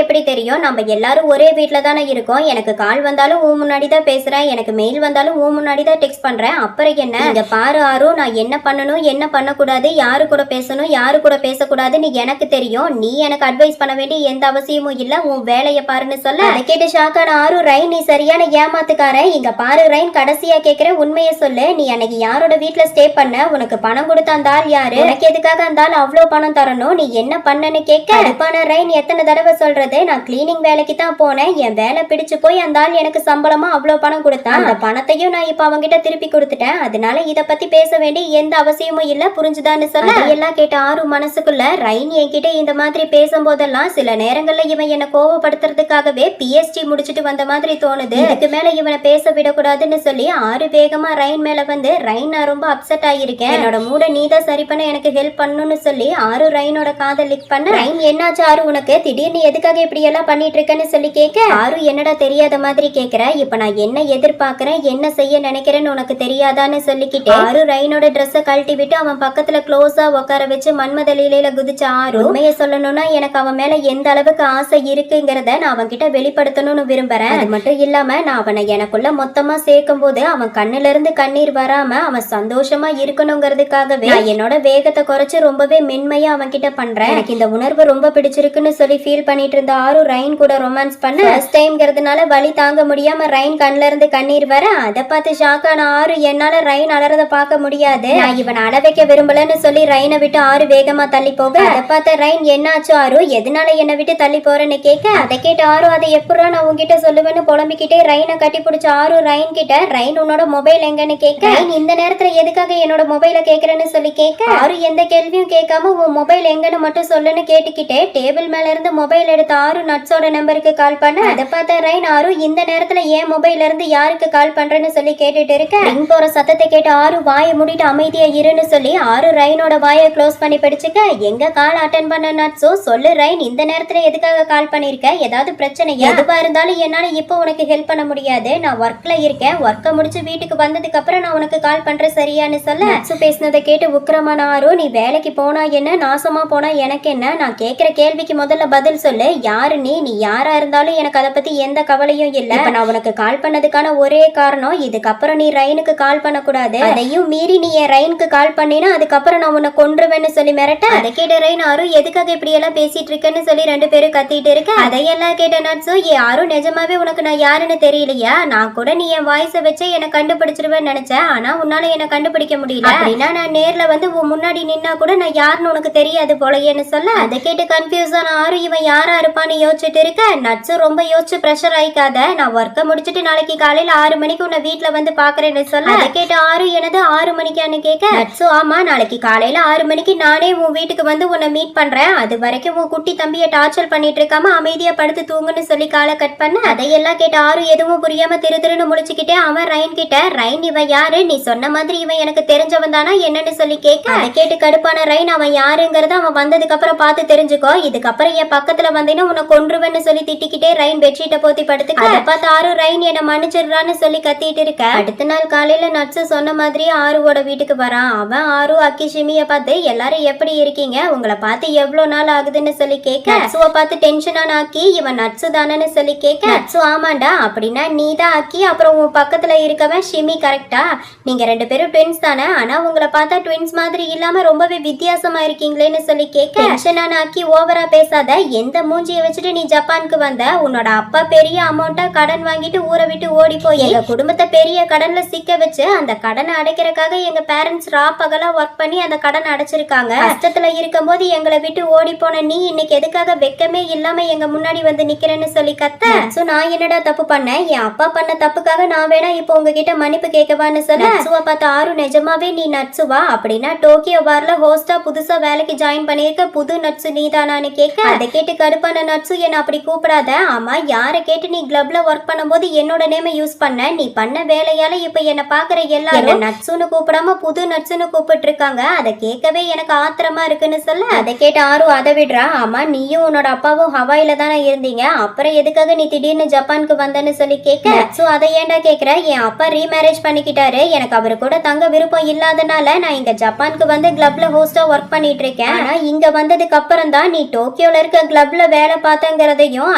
எப்படி தெரியும், நம்ம எல்லாரும் ஒரே வீட்டுல தானே இருக்கோம், எனக்கு கால் வந்தாலும் உன் முன்னாடி தான் பேசுறேன், எனக்கு மெயில் வந்தாலும் உன் முன்னாடி தான் டெக்ஸ்ட் பண்றேன், அப்புறம் என்ன இங்க பாரு ஆரு, நான் என்ன பண்ணணும் என்ன பண்ணக்கூடாது, யாரு கூட பேசணும் யாரு கூட பேசக்கூடாதுன்னு எனக்கு தெரியும், நீ எனக்கு அட்வைஸ் பண்ண வேண்டிய எந்த அவசியமும் இல்ல, உன் வேலையை பாருன்னு சொல்ல அதை கேட்டு ஷாக்கான ஆரு, ரைன் நீ சரியான ஏமாத்துக்காரன், இங்க பாரு ரைன் கடைசியா கேக்குற உண்மையை சொல்லு, நீ அன்னைக்கு யாரோட வீட்டுல ஸ்டே பண்ண, உனக்கு பணம் கொடுத்த அந்த ஆள் யாரு, உனக்கு எதுக்காக அந்த ஆள் அவ்வளவு பணம் தரணும், நீ என்ன பண்ணன்னு கேட்க அடுப்பான ரைன் எத்தனை தடவை சொல்றது, நான் கிளீனிங் வேலைக்கு தான் போனேன், என் வேலை பிடிச்சு போய் அந்த ஆள் எனக்கு சம்பளமா அவ்வளவு பணம் கொடுத்தான், அந்த பணத்தையும் நான் இப்ப அவங்கிட்ட திருப்பி கொடுத்துட்டேன், அதனால இத பத்தி பேச வேண்டிய எந்த அவசியமும் இல்ல, புரிஞ்சுதான்னு சொல்ல எல்லாம் கேட்ட ஆறு மனசுக்குள்ள ரைன் என்கிட்ட இந்த மாதிரி பேசும்போதெல்லாம் சில நேரங்கள்ல இவன் என்ன கோவப்படுத்துறதுக்காகவே பிஎஸ்டி முடிச்சிட்டு வந்த மாதிரி தோணுது, இதுக்கு மேல இவனை பேச விடக்கூடாதுன்னு சொல்லி ஆறு வேகமா ரைன் மேல வந்து ரைன் நான் ரொம்ப அப்செட் ஆகியிருக்கேன், என்னோட மூட நீதான் சரி பண்ண எனக்கு ஹெல்ப் பண்ணணும்னு சொல்லி ஆறு ரைனோட காதல் லிக் பண்ண ரைன் என்னாச்சு ஆறு உனக்கு திடீர்னு எதுக்காக இப்படி எல்லாம் பண்ணிட்டு இருக்கேன்னு சொல்லி கேட்க ஆறு என்னடா தெரியாத மாதிரி கேக்குற, இப்ப நான் என்ன எதிர்பார்க்கறேன் என்ன செய்ய நினைக்கிறேன்னு உனக்கு தெரியாதான்னு சொல்லிக்கிட்டே ஆறு ரைனோட ட்ரெஸ்ஸை கழட்டி விட்டு அவன் பக்கத்துல க்ளோஸா உட்கார வச்சு மன்மத லீலையில குதிச்ச ஆறு உண்மையை சொல்லணும்னா எனக்கு அவன் மேல எந்த அளவுக்கு ஆசை இருக்குங்கிறத நான் அவன் கிட்ட வெளிப்படுத்தணும்னு விரும்புறேன், அது மட்டும் இல்லாம நான் அவனை எனக்குள்ள மொத்தமா சேர்க்கும் போது அவன் கண்ணுல இருந்து கண்ணீர் வராம அவன் சந்தோஷமா இருக்கணுங்கிறதுக்காகவே நான் என்னோட வேகத்தை குறைச்சு ரொம்பவே மென்மையா அவன் கிட்ட பண்றேன், எனக்கு இந்த உணர்வு ரொம்ப பிடிச்சிருக்குன்னு சொல்லி ஃபீல் பண்ணிட்டு இருந்த ஆறு ரைன் கூட ரொமான்ஸ் பண்ண ஃபர்ஸ்ட் டைம்ங்கிறதுனால வலி தாங்க முடியாம ரைன் கண்ணுல இருந்து கண்ணீர் வர அதை பார்த்து ஷாக்கான ஆறு என்னால ரைன் அலறத பார்க்க முடியாது, நான் இவனை அழ வைக்க விரும்பலன்னு சொல்லி ரைனை விட்டு ஆறு வேகமா தள்ளி போக அதை பார்த்த ரைன் என்னாச்சு ஆறு எதனால என்னை விட்டு தள்ளி போறேன்னு கேட்க அதை கேட்டு ஆறு அதை எப்படா நான் உங்ககிட்ட சொல்லுவேன்னு புலம்பிக்கிட்டே ரைனை கட்டி பிடிச்ச ஆறு ரைன் கிட்ட ரைன் உன்னோட மொபைல் எங்கன்னு கேட்க ரைன் இந்த நேரத்துல எதுக்காக என்னோட மொபைலை கேட்கறேன்னு சொல்லி கேட்க ஆறு எந்த கேள்வியும் கேட்காம உன் மொபைல் எங்கன்னு மட்டும் சொல்லுன்னு கேட்டுக்கிட்டே டேபிள் மேல இருந்து மொபைல் எடுத்த ஆறு நட்ஸோட நம்பருக்கு கால் பண்ண அதை பார்த்த ரைன் ஆறு இந்த நேரத்துல ஏன் மொபைல்ல இருந்து யாருக்கு கால் பண்றேன்னு சொல்லி கேட்டுட்டு இருக்க ரிங் போற சத்தத்தை கேட்டு ஆறு வாயை மூடிட்டு அமைதியா இருன்னு சொல்லி ஆறு ரைனோட வாயை க்ளோஸ் பண்ணி படிச்சுக்க எங்க கால் அட்டன் பண்ண நட்ஸோ சொல்லு ரைன் இந்த நேரத்துல எதுக்காக கால் பண்ணிருக்க, ஏதாவது பிரச்சனையா, எதுவா இருந்தாலும் என்னால இப்போ உனக்கு ஹெல்ப் பண்ண முடியாது, நான் ஒர்க்ல இருக்கேன், ஒர்க்கை முடிச்சு வீட்டுக்கு வந்ததுக்கு அப்புறம் நான் உனக்கு கால் பண்றேன் சரியான்னு சொல்ல நட்ஸு பேசினதை கேட்டு உக்கிரமான ஆறு நீ வேலைக்கு போனா என்ன நாசமா போனா எனக்கு என்ன, நான் கேட்கிற கேள்விக்கு முதல்ல பதில் சொல்லு, யாரு நீ யாரா இருந்தாலும் எனக்கு அதை பத்தி எந்த கவலையும் இல்ல, இப்ப நான் உனக்கு கால் பண்ணதுக்கான ஒரே காரணம் இதுக்கப்புறம் நீ ரைனுக்கு கால் பண்ணக்கூடாது, அதையும் மீறி நீ என் ரைனுக்கு கால் பண்ணினா அதுக்கப்புறம் நான் உன்னை கொன்றுவேன்னு சொல்லி மிரட்ட அதை கேட்ட ரைன் ஆறு எதுக்காக இப்படி எல்லாம் பேசிட்டு இருக்கேன்னு சொல்லி ரெண்டு பேரும் கத்திட்டு இருக்க அதையெல்லாம் கேட்ட நட்ஸோ ஆறு நிஜமாவே உனக்கு நான் யாருன்னு தெரியலையா, நான் கூட நீ என் வாய்ஸை வச்சே என்னை கண்டுபிடிச்சிருவேன்னு நினைச்சேன், ஆனா உன்னால என்ன கண்டுபிடிக்க முடியல, அப்படின்னா நான் நேர்ல வந்து உன் முன்னாடி நின்னா கூட நான் யாருன்னு உனக்கு தெரியாது போலயேன்னு சொல்ல அதை கேட்டு கன்ஃபியூஸான ஆறு இவன் யாரா இருப்பான்னு யோசிச்சுட்டு இருக்க நட்ஸு ரொம்ப யோசிச்சு ப்ரெஷர் ஆயிக்காத, நான் ஒர்க்கை முடிச்சுட்டு நாளைக்கு காலையில 6 மணிக்கு உன்னை வீட்டுல வந்து பாக்குறேன்னு சொல்ல அதை கேட்டு ஆறு எனது 6 மணிக்கான்னு கேட்க நட்ஸு ஆமா நாளைக்கு காலையில 6 மணிக்கு நானே உன் வீட்டுக்கு வந்து உன்னை மீட் பண்றேன், அது வரைக்கும் உன் குட்டி தம்பியை டார்ச்சர் பண்ணிட்டு இருக்காம அமைதியா படுத்து தூங்குன்னு சொல்லி காலை கட் பண்ண அதையெல்லாம் கேட்ட ஆறு எதுவும் புரியாம திருன்னு முடிச்சுக்கிட்டே அவன் ரைன் கிட்ட ரைன் இவன் யாரு, நீ சொன்ன மாதிரி இவன் எனக்கு தெரிஞ்சவன் தானா என்னன்னு சொல்லி கேட்க அதை கேட்டு கடுப்பான ரைன் அவன் யாருங்கிறத அவன் வந்ததுக்கு அப்புறம் பார்த்து தெரிஞ்சுக்கோ, இதுக்கப்புறம் என் பக்கத்துல வந்தீங்கன்னா உன்னை கொன்றுவேன்னு சொல்லி திட்டிக்கிட்டே ரைன் பெட்ஷீட்டை போத்தி படுத்துக்க அதை பார்த்து ஆறு ரைன் என்ன மன்னிச்சிடுறான்னு சொல்லி கத்திட்டு இருக்க அடுத்த நாள் காலையில நட்ஸு சொன்ன மாதிரி ஆறுவோட வீட்டுக்கு வரான், அவன் ஆறு அக்கி ஷிமிய பார்த்து எல்லாரும் எப்படி இருக்கீங்க உங்களை பார்த்து எவ்வளவு நாள் ஆகுதுன்னு சொல்லி கேட்க நட்ஸுவை பார்த்து டென்ஷனான ஆக்கி இவன் நட்ஸு தானன்னு சொல்லி கேட்க நட்ஸு ஆமாண்டா அப்படின்னா நீ தான் ஆக்கி அப்புறம் உன் பக்கத்துல இருக்கவன் ஷிமி கரெக்டா, நீங்க ரெண்டு பேரும் ட்வின்ஸ் தானே, ஆனா உங்களை பார்த்தா ட்வின்ஸ் மாதிரி இல்லாம ரொம்பவே வித்தியாசமா இருக்கீங்களேன்னு சொல்லி கேட்க டென்ஷனான ஆக்கி ஓவரா பேசாத, எந்த மூஞ்சியை வச்சுட்டு நீ ஜப்பானுக்கு வந்த, உன்னோட அப்பா பெரிய அமௌண்ட்டா கடன் வாங்கிட்டு ஊரை விட்டு ஓடி போய் எங்க குடும்பத்தை பெரிய கடன்ல சிக்க வச்சு அந்த கடனை அடைக்கிறதுக்காக எங்க பேரண்ட்ஸ் பகலா ஒர்க் பண்ணி அந்த கடனை அடைச்சிருக்காங்க, கஷ்டத்துல இருக்கும் போது எங்களை விட்டு ஓடி போன நீ இன்னைக்கு எதுக்காக வெக்கமே இல்லாம எங்க முன்னாடி வந்து நிக்கிறேன்னு சொல்லி கத்த சோ நான் என்னடா தப்பு பண்ணேன், என் அப்பா பண்ண தப்புக்காக நான் வேணா இப்போ உங்ககிட்ட மன்னிப்பு கேட்கவான்னு சொல்ல நட்ஸுவை பார்த்த ஆறு நிஜமாவே நீ நட்ஸுவா, அப்படின்னா டோக்கியோ பார்ல ஹோஸ்டா புதுசா வேலைக்கு ஜாயின் பண்ணிருக்க புது நட்ஸு நீதானான்னு கேட்க அதை கேட்டு கடுப்பான நட்ஸு என்ன அப்படி கூப்பிடாத, ஆமா யாரை கேட்டு நீ கிளப்ல ஒர்க் பண்ணும்போது என்னோட நேமை யூஸ் பண்ண, நீ பண்ண வேலையால இப்ப என்ன பாக்குற எல்லாரும் நட்ஸுன்னு கூப்பிடாம புது நட்ஸுன்னு கூப்பிட்டு இருக்காங்க, அதை கேட்கவே எனக்கு ஆத்திரமா இருக்குன்னு சொல்ல அதை கேட்டு ஆறு அதை விடுறா, ஆமா நீயும் உன்னோட அப்பாவும் ஹவாயில தானே இருந்தீங்க, அப்புறம் எதுக்காக நீ திடீர்னு ஜப்பானுக்கு வந்தன்னு சொல்லி கேட்க சோ அதை ஏன்டா கேக்குற, என் அப்பா ரீமேரேஜ் பண்ணிக்கிட்டாரு, எனக்கு அவரு கூட தங்க விருப்பம் இல்லாதனால நான் இங்க ஜப்பானுக்கு வந்து கிளப்ல ஹோஸ்டா ஒர்க் பண்ணிட்டு இருக்கேன். ஆனா இங்க வந்ததுக்கு அப்புறம் தான் நீ டோக்கியோல இருக்க கிளப்ல வேலை பார்த்தங்கிறதையும்,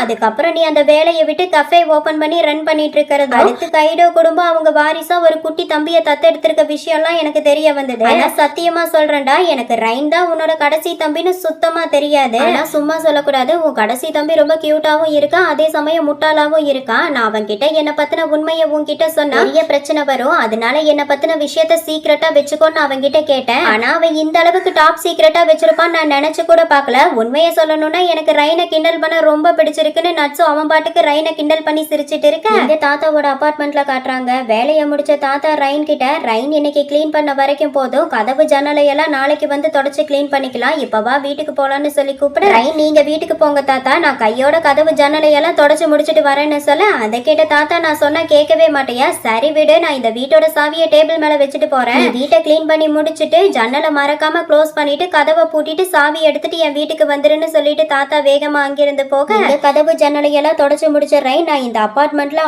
அதுக்கப்புறம் நீ அந்த வேலையை விட்டு கஃபே ஓபன் பண்ணி ரன் பண்ணிட்டு இருக்கிறது, அடுத்து கைடோ குடும்பம் அவங்க வாரிசா ஒரு குட்டி தம்பியை தத்தெடுத்திருக்க விஷயம்லாம் எனக்கு தெரிய வந்தது. ஆனா சத்தியமா சொல்றேன்டா, எனக்கு ரைன் தான் உன்னோட கடைசி தம்பின்னு சுத்தமா தெரியாது. ஆனா சும்மா சொல்லக்கூடாது, உன் கடைசி தம்பி ரொம்ப கியூட்டாவும் இருக்கான், அதே சமயம் முட்டாளாவும் இருக்கான். நான் அவன் கிட்ட என்ன பத்தின உண்மையை உன்கிட்ட சொன்னா நிறைய பிரச்சனை வரும், அதனால என்ன பத்தின விஷயத்த சீக்கிரட்டா வச்சுக்கோன்னு அவன் கிட்ட கேட்டேன். ஆனா அவன் இந்த அளவுக்கு டாப் சீக்கிரட்டா வச்சிருப்பான்னு நான் நினைச்சு கூட பார்க்கல. உண்மையை சொல்லணும்னா எனக்கு ரைனை கிண்டல் பண்ண ரொம்ப பிடிச்சிருக்குன்னு நட்ஸும் அவன் பாட்டுக்கு ரைனை கிண்டல் பண்ணி சிரிச்சிட்டு இருக்க. இந்த தாத்தாவோட அபார்ட்மெண்ட்ல காட்டுறாங்க. வேலையை முடிச்ச தாத்தா ரைன் கிட்ட, ரைன் இன்னைக்கு கிளீன் பண்ண வரைக்கும் போதும், கதவு ஜன்னலை எல்லாம் நாளைக்கு வந்து தொடச்சு கிளீன் பண்ணிக்கலாம், இப்பவா வீட்டுக்கு போலான்னு சொல்லி கூப்பிட, ரைன் நீங்க வீட்டுக்கு போங்க தாத்தா, நான் கையோட கதவு ஜன்னலை எல்லாம் தொடச்சு முடிச்சிட்டு வரேன்னு சொல்ல, அதை கேட்ட தாத்தா நான் சொன்னா கேட்கவே மாட்டியா, சரி விடு, நான் இந்த வீட்டோட சாவியை டேபிள் மேல வச்சுட்டு போறேன், வீட்டை கிளீன் பண்ணி முடிச்சிட்டு ஜன்னலை மறக்காம க்ளோஸ் பண்ணிட்டு கதவை பூட்டிட்டு சாவி எடுத்துட்டு என் வீட்டுக்கு வந்துருன்னு சொல்லிட்டு தாத்தா வேகமா அங்கிருந்து போக, இந்த கதவு ஜன்னலை எல்லாம் தொடச்சு முடிச்சிடுறேன். நான் இந்த அபார்ட்மெண்ட்ல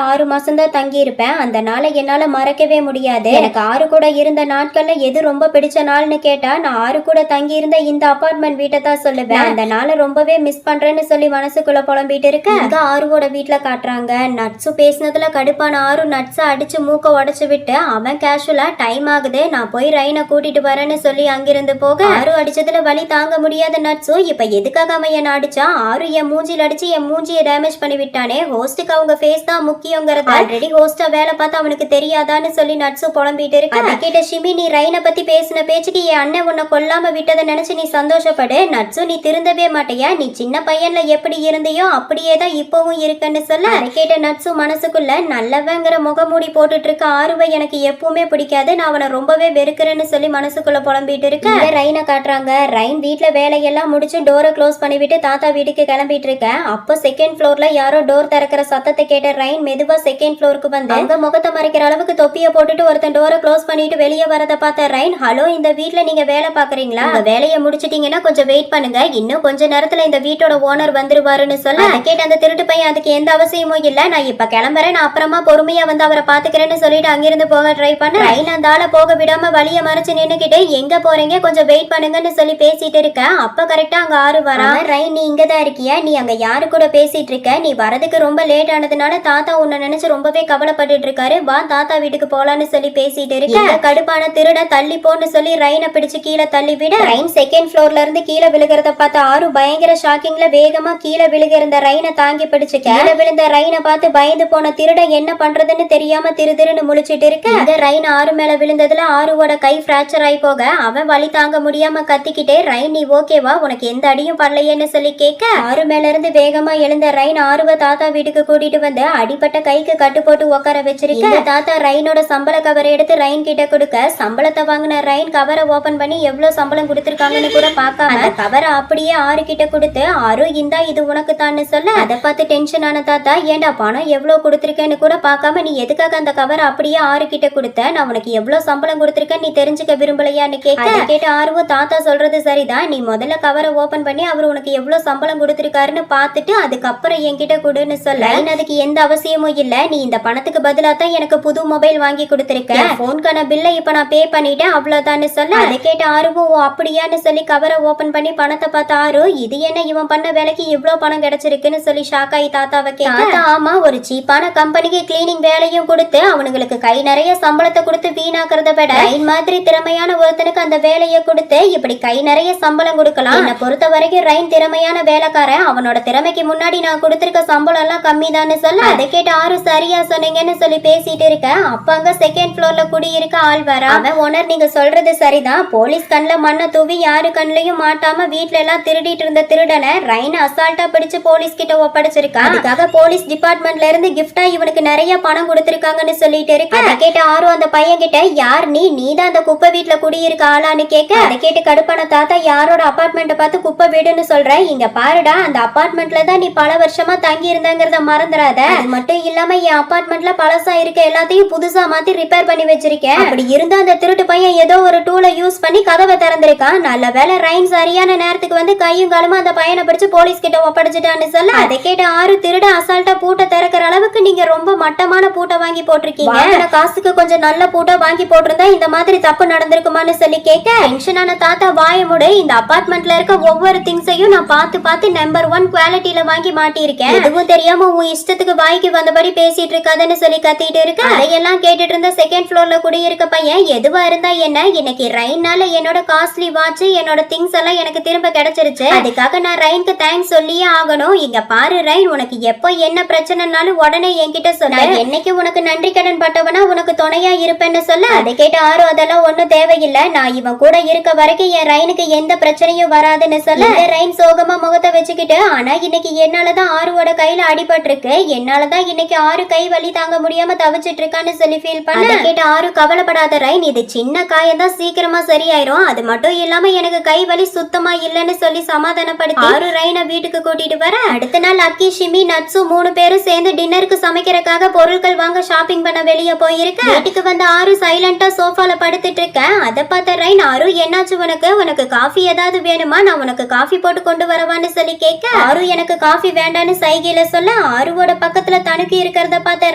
6 மாசம் தான் தங்கி இருப்பேன், அந்த நாளை என்னால மறக்கவே முடியாது. எனக்கு 6 கூட இருந்த நாட்கள்ல எது ரொம்ப பிடிச்ச நாள்னு கேட்டா நான் 6 கூட தங்கி இருந்த இந்த அபார்ட்மெண்ட் வீட்டை தான் சொல்லுவேன். அந்த நாளை ரொம்பவே மிஸ் பண்றேன்னு சொல்லி மனசுக்குள்ள புலம்பிட்டு இருக்க, இங்க ஆறுவோட வீட்டுல காட்டுறாங்க. நட்ஸு பேசினதுல கடுப்பான ஆறு நட்ஸை அடிச்சு மூக்க உடைச்சு விட்டு, அவன் கேஷுவலா டைம் ஆகுது நான் போய் ரைனை கூட்டிட்டு வரேன்னு சொல்லி அங்கிருந்து போக, ஆறு அடிச்சதுல வலி தாங்க முடியாத நட்ஸு இப்ப எதுக்காக அவன் என்ன அடிச்சா, ஆறு என் மூஞ்சில அடிச்சு என் மூஞ்சியை டேமேஜ் பண்ணி விட்டானே, ஹோஸ்டுக்கு அவங்க ஃபேஸ் தான் முக்கியங்கிறது ஆல்ரெடி ஹோஸ்டா வேலை பார்த்து அவனுக்கு தெரியாதான்னு சொல்லி நட்ஸு புலம்பிட்டு இருக்கு. அதை கேட்ட ஷிமி, நீ ரைனை பத்தி பேசின பேச்சுக்கு என் அண்ணன் உன்னை கொல்லாம விட்டதை நினைச்சு நீ சந்தோஷப்படு, நட்ஸு நீ திருந்தவே மாட்டியா, நீ சின்ன பையன்ல எப்படி இருந்தையோ அப்படியே தான் இப்பவும் இருக்குன்னு சொல்ல, அதை கேட்ட நட்ஸு மனசுக்குள்ள நல்லவங்கிற முகமூடி போட்டுட்டு இருக்க ஆறுவை எனக்கு எப்பவுமே பிடிக்காது, நான் அவனை ரொம்பவே வெறுக்கிறேன்னு சொல்லி மனசுக்குள்ள புலம்பிட்டு இருக்க, ரைனை காட்டுறாங்க. ரைன் வீட்டுல வேலையெல்லாம் முடிச்சு டோரை க்ளோஸ் பண்ணிவிட்டு தாத்தா வீட்டுக்கு கிளம்பிட்டு இருக்க, அப்போ செகண்ட் ஃப்ளோர்ல யாரோ டோர் திறக்கிற சத்தத்தை கேட்ட ரைன் மெதுவா செகண்ட் ஃப்ளோருக்கு வந்து அங்க முகத்தை மறைக்கிற அளவுக்கு தொப்பிய போட்டுட்டு ஒருத்தன் டோரை க்ளோஸ் பண்ணிட்டு வெளியே வரத பார்த்த ரைன், ஹலோ, இந்த வீட்டுல நீங்க வேலை பாக்குறீங்களா, வேலையை முடிச்சிட்டீங்கன்னா கொஞ்சம் வெயிட் பண்ணுங்க, இன்னும் கொஞ்ச நேரத்துல இந்த வீட்டோட ஓனர் வந்துருவாருன்னு சொல்ல, அதை கேட்ட அந்த திருட்டு பையன் அதுக்கு எந்த அவசியமும் இல்ல, நான் இப்ப கிளம்புறேன், நான் அப்புறமா பொறுமையா வந்து அவரை பாத்துக்கிறேன்னு சொல்லிட்டு அங்கிருந்து போக ட்ரை பண்ண, ரைன் அந்த ஆளை போக விடாம வழிய மறைச்சு நின்னுக்கிட்டு, எங்க போறீங்க கொஞ்சம் வெயிட் பண்ணுங்கன்னு சொல்லி பேசிட்டு இருக்க, அப்ப கரெக்டா அங்க ஆறு வரா. ரைன், நீ இங்கதான் இருக்கியா, நீ அங்க யாரு கூட பேசிட்டு இருக்க, நீ வரதுக்கு ரொம்ப லேட் ஆனதுனால தாத்தா உன்னை நினைச்சு ரொம்பவே கவலைப்பட்டு இருக்காரு, வா தாத்தா வீட்டுக்கு போலான்னு சொல்லி பேசிட்டு இருக்க, கடுப்பான திருட தள்ளி போன்னு சொல்லி ரைனை பிடிச்சு கீழே தள்ளி விட, ரைன் செகண்ட் ஃப்ளோர்ல இருந்து கீழே விழுகிறத பார்த்த ஆறு பயங்கர ஷாக்கிங்ல வேகமா கீழே விழுகிற ரைனை தாங்கி பிடிச்சு கீழே விழுந்த ரைனை பார்த்து பயந்து போன திருட என்ன பண்றதுன்னு தெரியாம திருன்னு முழிச்சிட்டு இருக்க, இந்த ரைன் ஆறு மேல விழுந்ததுல ஆறுவோட கை பிராக்சர் ஆகி போக, அவன் வலி தாங்க முடியாம கத்திக்கிட்டே, ரைன் நீ ஓகேவா, உனக்கு எந்த அடியும் பண்ணலையேன்னு சொல்லி கேட்க, ஆறு மேல இருந்து வேகமா எழுந்த ரைன் ஆறுவ தாத்தா வீட்டுக்கு கூட்டிட்டு வந்து அடிப்பட்ட கைக்கு கட்டு போட்டு உட்கார வச்சிருக்க, தாத்தா ரைனோட சம்பள கவரை எடுத்து ரைன் கிட்ட கொடுக்க, சம்பளத்தை வாங்கின ரைன் கவரை ஓபன் பண்ணி எவ்வளவு சம்பளம் கொடுத்திருக்காங்கன்னு கூட பார்க்காம அந்த கவரை அப்படியே ஆறு கிட்ட கொடுத்து, ஆறு இந்தா இது உனக்கு தான்னு சொல்ல, அதை பார்த்து டென்ஷன் ஆன தாத்தா, ஏண்டா பணம் எவ்வளவு கொடுத்திருக்கேன்னு கூட பார்க்காம நீ எதுக்காக அந்த கவரை அப்படியே ஆறு கிட்ட கொடுத்த, நான் உனக்கு எவ்வளவு சம்பளம் கொடுத்திருக்கேன் நீ தெரிஞ்சுக்க விரும்பலையான்னு கேட்ட ஆர்வம், தாத்தா சொல்றது சரிதான், நீ முதல்ல கவரை ஓபன் பண்ணி அவர் உனக்கு எவ்வளவு சம்பளம் கொடுத்திருக்காருன்னு பார்த்துட்டு அதுக்கப்புறம் என்கிட்ட கொடுன்னு சொல்ல, அதுக்கு எந்த அவசியமும் இல்ல, நீ இந்த பணத்துக்கு பதிலா தான் எனக்கு புது மொபைல் வாங்கி கொடுத்திருக்க, போன்கான பில்லை இப்ப நான் பே பண்ணிட்டேன் அவ்வளவுதான்னு சொல்ல, அதை கேட்ட ஆர்வம் அப்படியான்னு சொல்லி கவரை ஓபன் பண்ணி பணத்தை பார்த்த ஆறு, இது என்ன இவன் பண்ண வேலைக்கு இவ்வளவு பணம் கிடைச்சிருக்குன்னு சொல்லி ஷாக் ஆகி தாத்தாவை கேட்க, ஆமா, ஒரு சீப்பான கம்பெனிக்கு கிளீனிங் வேலையும் கொடுத்து அவனுங்களுக்கு கை நிறைய சம்பளத்தை கொடுத்து வீணாக்குறத விட ரைன் மாதிரி திறமையான ஒருத்தனுக்கு அந்த வேலையை கொடுத்து இப்படி கை நிறைய சம்பளம் கொடுக்கலாம், என்னை பொறுத்த வரைக்கும் ரைன் திறமையான வேலைக்காரன், அவனோட திறமைக்கு முன்னாடி நான் கொடுத்திருக்க சம்பளம் எல்லாம் கம்மி தான்னு சொல்ல, அதை கேட்டு ஆறு சரியா சொன்னீங்கன்னு சொல்லி பேசிட்டு இருக்க, அப்ப அங்க செகண்ட் ஃப்ளோர்ல குடியிருக்க ஆள் வர, அவன் ஓனர் நீங்க சொல்றது சரிதான், போலீஸ் கண்ணுல மண்ணை தூவி யாரு கண்ணுலயும் மாட்டாம வீட்டுல எல்லாம் திருடிட்டு இருந்த திருடனை ரைன் அசால்ட்டா பிடிச்சு போலீஸ் கிட்ட ஒப்படைச்சிருக்கா, அதுக்காக போலீஸ் டிபார்ட்மெண்ட்ல இருந்து கிஃப்டா இவனுக்கு நிறைய பணம் கொடுத்திருக்காங்கன்னு சொல்லிட்டு இருக்கு, அதை கேட்ட ஆறு அந்த பையன் கிட்ட, யார் நீ தான் அந்த குப்பை வீட்டுல குடியிருக்க ஆளான்னு கேட்க, அதை கேட்டு கடுப்பான தாத்தா, யாரோட அபார்ட்மெண்ட்டை பார்த்து குப்பை வீடுன்னு சொல்ற, இங்க பாருடா அந்த அபார்ட்மெண்ட்ல தான் நீ பல வருஷமா தங்கி இருந்தங்கிறத மறந்துடாத, அது மட்டும் இல்லாம என் அபார்ட்மெண்ட்ல பழசா இருக்க எல்லாத்தையும் புதுசா மாத்தி ரிப்பேர் பண்ணி வச்சிருக்கேன், அப்படி இருந்த அந்த திருட்டு பையன் ஏதோ ஒரு டூலை யூஸ் பண்ணி கதவை திறந்திருக்கான், நல்ல வேலை ரைன் சரியான நேரத்துக்கு வந்து கையும் காலமா அந்த பையனை பிடிச்சு போலீஸ் கிட்ட ஒப்படைச்சிட்டான்னு சொல்ல, அதை கேட்ட ஆறு திருட அசால்ட்டா பூட்டை திறக்கிற அளவுக்கு நீங்க ரொம்ப மட்டமான பூட்டை வாங்கி போட்டிருக்கீங்க, காசுக்கு கொஞ்சம் நல்ல பூட்டை வாங்கி போட்டிருந்தா இந்த மாதிரி தப்பு நடந்திருக்குமான்னு சொல்லி கேட்க, டென்ஷனான தாத்தா வாய முடு, இந்த அபார்ட்மெண்ட்ல இருக்க ஒவ்வொரு திங்ஸையும் நான் பார்த்து பார்த்து நம்பர் 1 குவாலிட்டியில வாங்கி மாட்டியிருக்கேன். எதுவும் தெரியாம உன் இஷ்டத்துக்கு வாய்க்கு வந்தபடி பேசிட்டு இருக்காதுன்னு சொல்லி கத்திட்டு இருக்கு. அதையெல்லாம் கேட்டுட்டு இருந்த செகண்ட் ஃப்ளோர்ல குடியிருக்க பையன், எதுவா இருந்தா என்ன, இன்னைக்கு ரைனால என்னோட காஸ்ட்லி வாட்ச் என்னோட திங்ஸ் எல்லாம் எனக்கு திரும்ப கிடைச்சிருச்சு. அதுக்காக நான் ரைனுக்கு தேங்க்ஸ் சொல்லியே ஆகணும். இங்க பாரு ரைன், உனக்கு எப்போ என்ன பிரச்சனைனாலும் உடனே என்கிட்ட சொல்ல, என்னைக்கு உனக்கு நன்றி கடன் பட்டவனா உனக்கு துணையா இருப்பேன்னு சொல்ல. அதை கேட்ட ஆறு, அதெல்லாம் ஒண்ணும் தேவையில்லை, நான் இவன் கூட இருக்க வரைக்கும் என் ரைனுக்கு எந்த பிரச்சனையும் வராதுன்னு சொல்ல, ரைன் சோகமா முகத்தை வச்சுக்கிட்டு, ஆனா இன்னைக்கு என்னாலதான் ஆறுவோட கையில அடிபட்டிருக்கு, என்னாலதான் இன்னைக்கு ஆறு கை வலி தாங்க முடியாம தவிச்சிட்டு இருக்கான்னு சொல்லி ஃபீல் பண்ண. அதை கேட்ட ஆறு, கவலைப்படாத ரைன், இது சின்ன காயதான் சீக்கிரமா சரியாயிரும், அது மட்டும் இல்லாம எனக்கு கை வலி சுத்தமா இல்லைன்னு சொல்லி சமாதானப்படுத்தி ஆறு ரைனை வீட்டுக்கு கூட்டிட்டு வர. அடுத்த நாள் அக்கி, ஷிமி, நட்ஸு 3 பேரும் சேர்ந்து டின்னருக்கு சமைக்கிறதுக்காக பொருட்கள் வாங்க ஷாப்பிங் பண்ண வெளியே போயிருக்கு. வீட்டுக்கு வந்த ஆறு சைலண்டா சோஃபால படுத்துட்டு இருக்க. அதை பார்த்த ரைன், ஆறு என்னாச்சு உனக்கு காஃபி ஏதாவது வேணுமா, நான் உனக்கு காஃபி போட்டு கொண்டு வரவான்னு சொல்லி கேட்க, ஆறு எனக்கு காஃபி வேண்டான்னு சைகையில சொல்ல, ஆறுவோட பக்கத்துல தனுக்கி இருக்கிறத பார்த்த